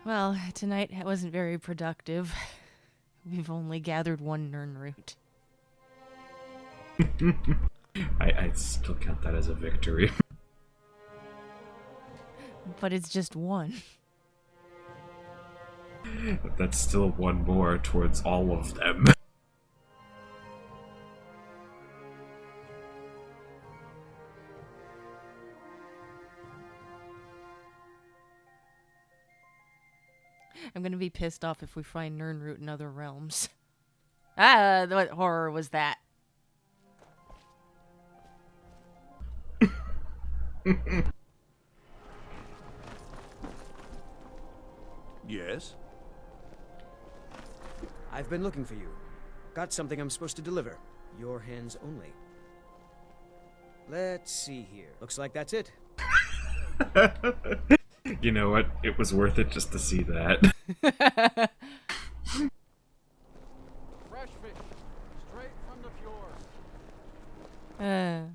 Well, tonight wasn't very productive. We've only gathered one Nirnroot. I'd still count that as a victory. But it's just one. But that's still one more towards all of them. I'm gonna be pissed off if we find Nirnroot in other realms. Ah, what horror was that? Yes? I've been looking for you. Got something I'm supposed to deliver. Your hands only. Let's see here. Looks like that's it. You know what? It was worth it just to see that. Fresh fish, straight from the fjord.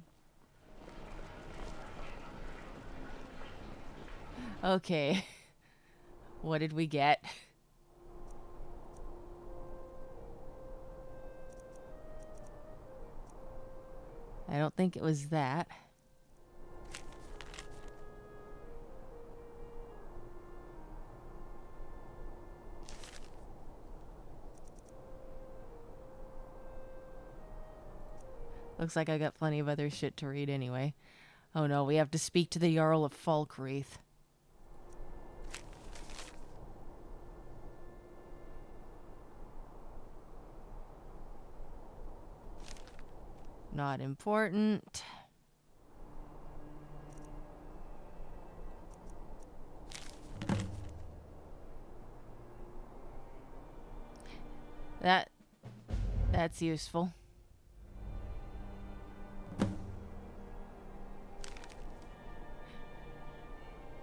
Okay. What did we get? I don't think it was that. Looks like I got plenty of other shit to read anyway. Oh no, we have to speak to the Jarl of Falkreath. Not important. That's useful.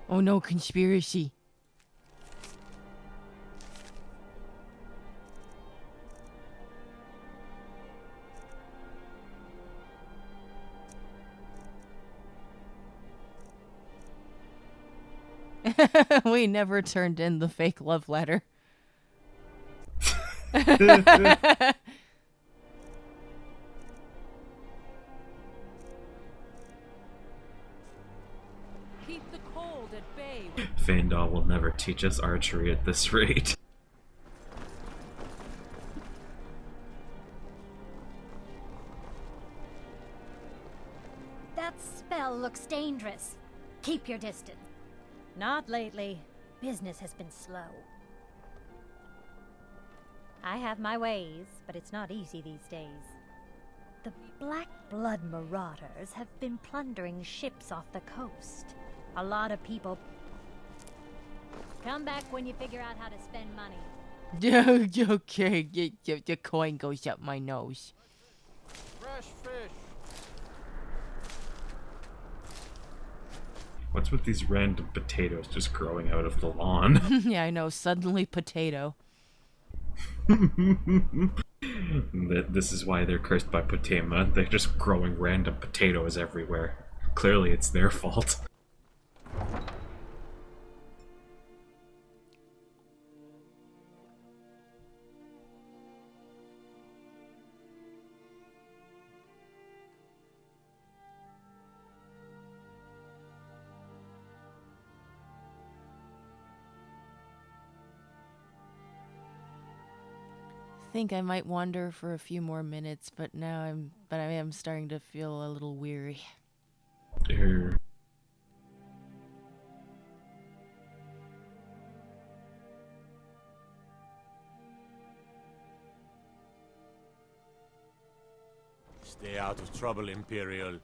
Oh no, conspiracy. We never turned in the fake love letter. Keep the cold at bay. Feindal will never teach us archery at this rate. That spell looks dangerous. Keep your distance. Not lately. Business has been slow. I have my ways, but it's not easy these days. The Black Blood Marauders have been plundering ships off the coast. A lot of people... Come back when you figure out how to spend money. Okay, the coin goes up my nose. Fresh fish. What's with these random potatoes just growing out of the lawn? Yeah, I know. Suddenly potato. This is why they're cursed by Potema. They're just growing random potatoes everywhere. Clearly it's their fault. Think I might wander for a few more minutes, but I am starting to feel a little weary. Here. Stay out of trouble, Imperial.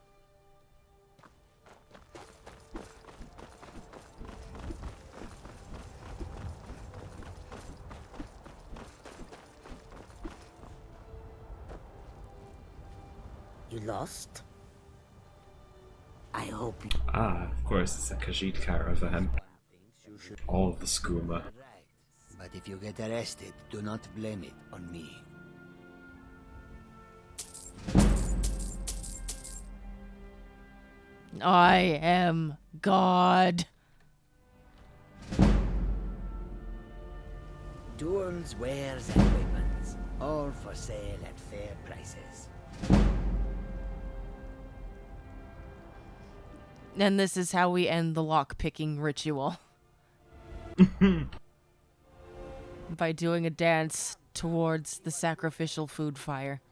You lost? I hope you... Ah, of course, it's a Khajiit caravan. All of the skooma. But if you get arrested, do not blame it on me. I am God. tools, wares, and weapons. All for sale at fair prices. And this is how we end the lock-picking ritual. By doing a dance towards the sacrificial food fire.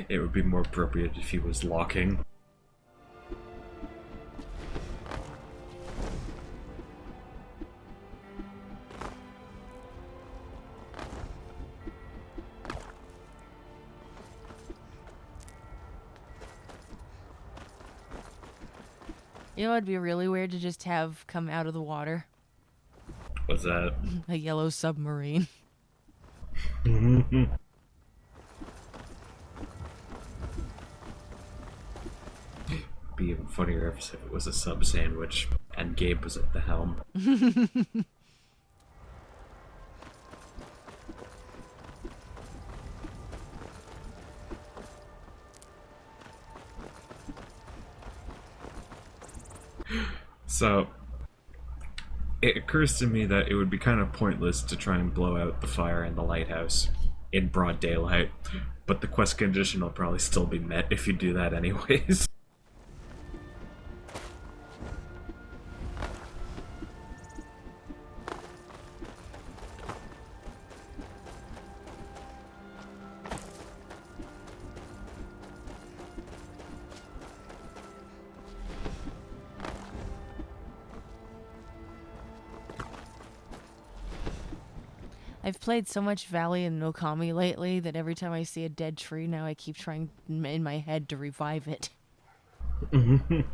It would be more appropriate if he was locking. You know, it'd be really weird to just have come out of the water. What's that? A yellow submarine. Be even funnier if it was a sub sandwich and Gabe was at the helm. So, it occurs to me that it would be kind of pointless to try and blow out the fire in the lighthouse in broad daylight, but the quest condition will probably still be met if you do that anyways. I've played so much Valley and Okami lately that every time I see a dead tree now I keep trying in my head to revive it. You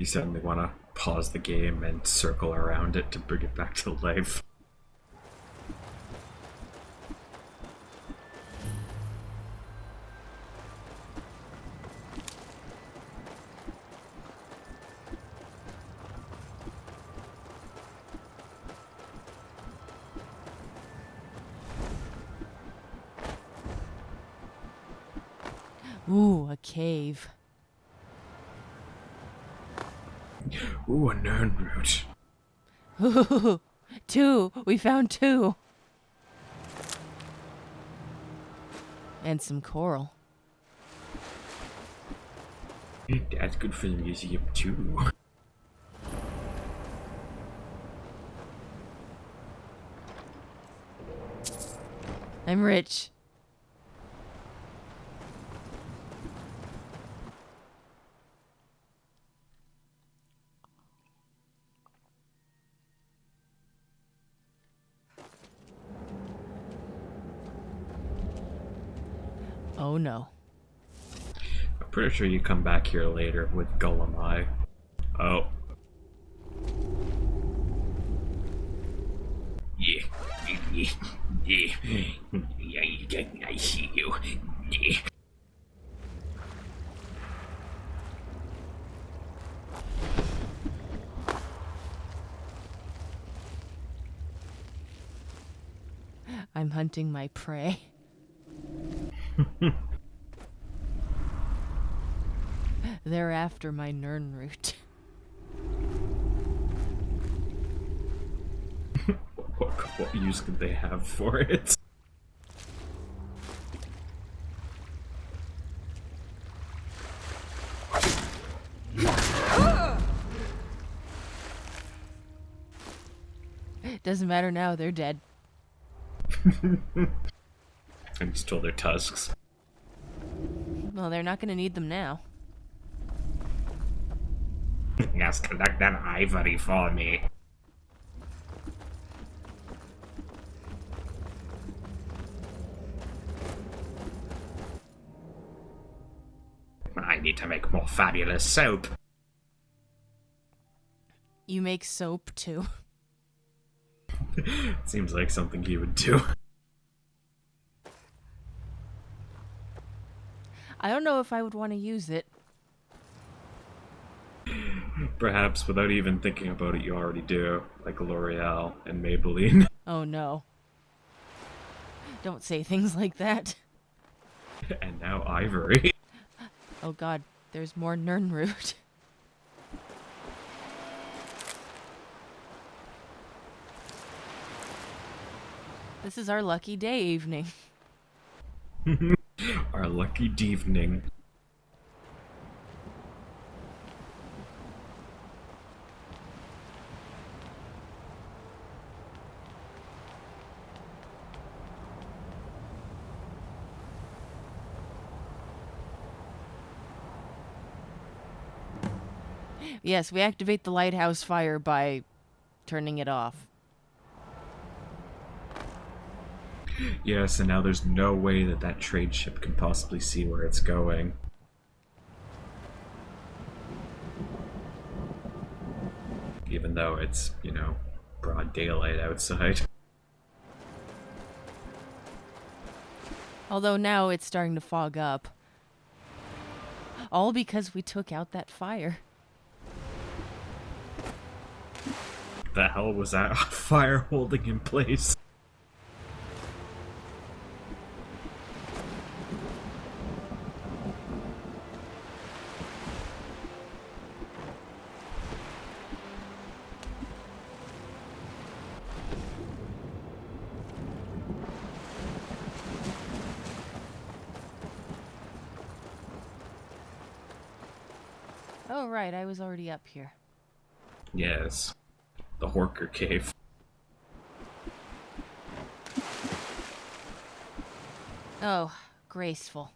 suddenly want to pause the game and circle around it to bring it back to life. Ooh, a cave. Ooh, a Nern root. Ooh, 2. We found 2. And some coral. That's good for the museum too. I'm rich. Oh no. I'm pretty sure you come back here later with Golem Eye. Oh. Yeah. I see you. Yeah. I'm hunting my prey. They're after my Nern root. What use could they have for it? Doesn't matter now, they're dead. And you stole their tusks. Well, they're not gonna need them now. Yes, collect that ivory for me. I need to make more fabulous soap. You make soap too. Seems like something he would do. I don't know if I would want to use it. Perhaps without even thinking about it, you already do, like L'Oreal and Maybelline. Oh no. Don't say things like that. And now ivory. Oh god, there's more Nern root. This is our lucky day evening. Our lucky evening. Yes, we activate the lighthouse fire by turning it off. Yes, and now there's no way that that trade ship can possibly see where it's going. Even though it's, you know, broad daylight outside. Although now it's starting to fog up. All because we took out that fire. The hell was that fire holding in place? Oh, right, I was already up here. Yes. The Horker Cave. Oh, graceful.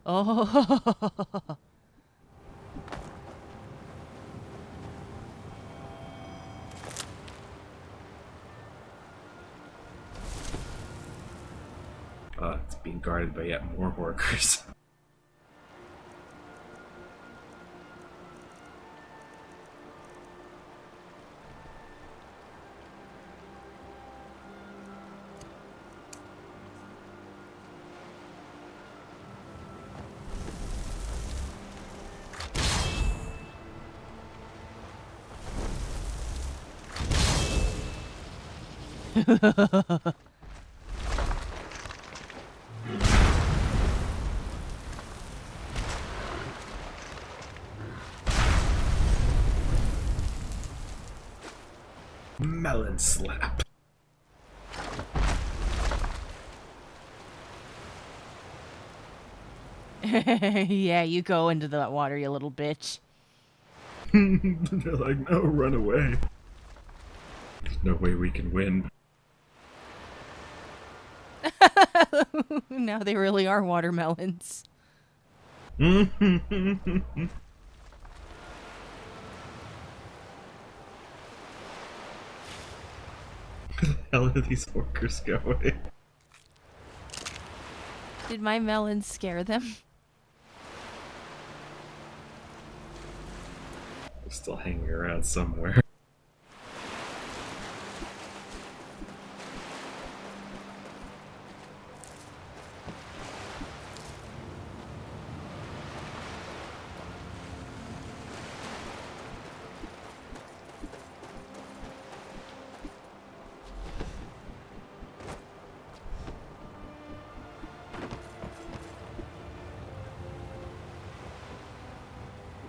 Oh. It's being guarded by yet more Horkers. Melon slap. Yeah, you go into that water, you little bitch. They're like, no, run away. There's no way we can win. Now they really are watermelons. Where the hell are these Horkers going? Did my melons scare them? They're still hanging around somewhere.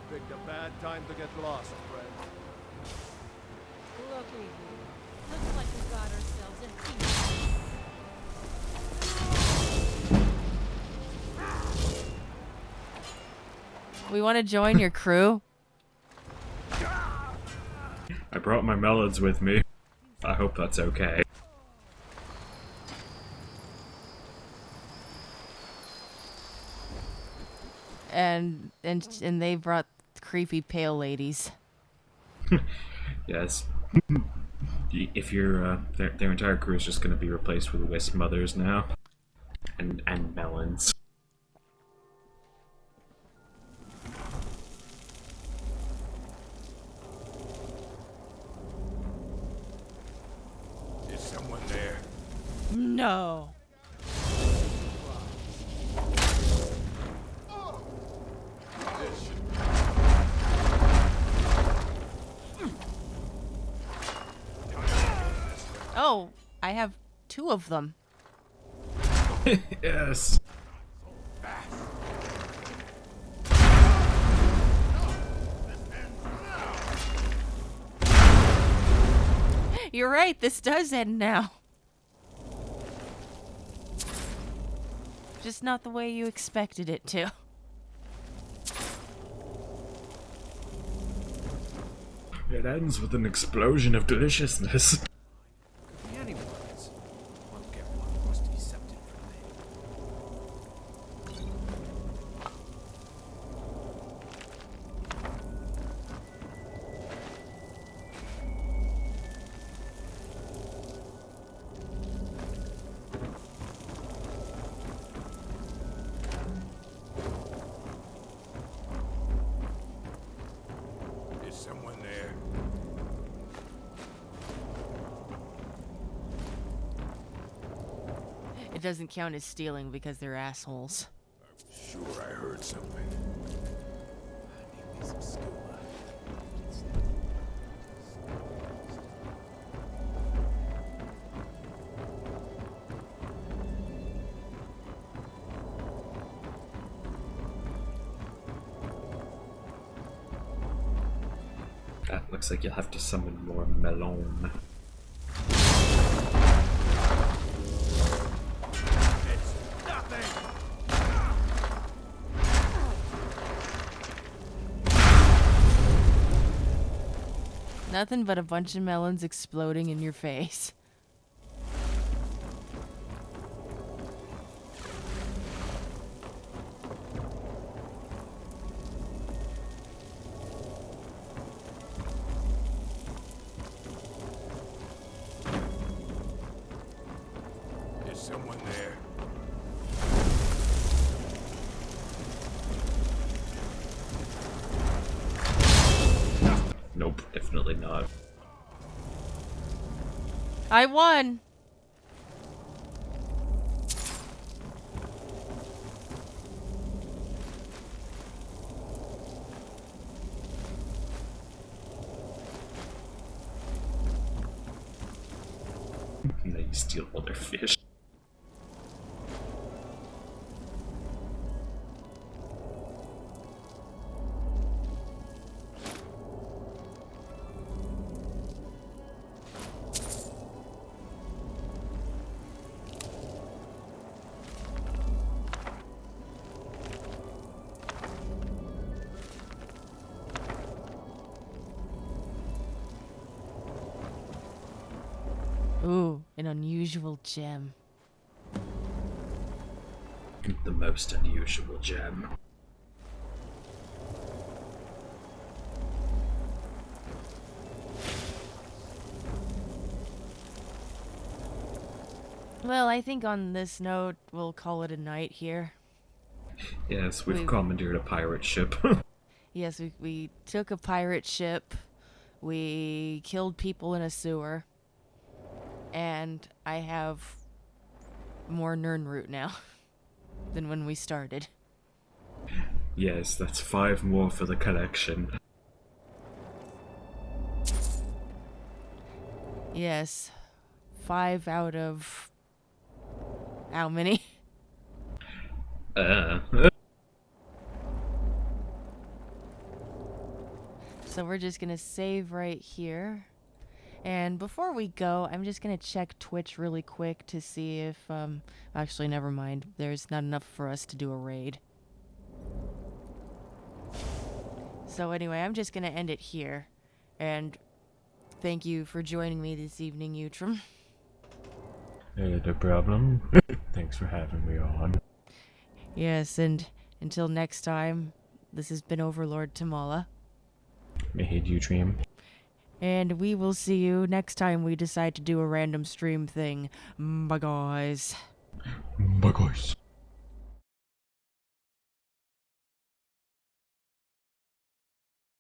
Picked a bad time to get lost, friend. Looky here. Looks like we got ourselves a thief. We want to join your crew? I brought my melons with me. I hope that's okay. And they brought creepy pale ladies. Yes. If you're, their entire crew is just going to be replaced with wisp mothers now. And melons. Is someone there? No. Oh, I have 2 of them. Yes. You're right, this does end now. Just not the way you expected it to. It ends with an explosion of deliciousness. Could be anyone's. Won't get one was deceptive from me. Is someone there? It doesn't count as stealing because they're assholes. Sure, I heard something. Need me some scuba. That looks like you'll have to summon more melon. Nothing but a bunch of melons exploding in your face. Is someone there? Nope, definitely not. I won! And then you steal all their fish. Ooh, an unusual gem. The most unusual gem. Well, I think on this note, we'll call it a night here. Yes, we've We've- commandeered a pirate ship. Yes, we took a pirate ship, we killed people in a sewer, and I have more Nirnroot now than when we started. Yes, that's 5 more for the collection. Yes, 5 out of... how many? So we're just gonna save right here. And before we go, I'm just gonna check Twitch really quick to see if, actually, never mind. There's not enough for us to do a raid. So anyway, I'm just gonna end it here. And thank you for joining me this evening, Utrum. No problem. Thanks for having me on. Yes, and until next time, this has been Overlord Tamala. May you dream. And we will see you next time we decide to do a random stream thing. Bye, guys. Bye, guys.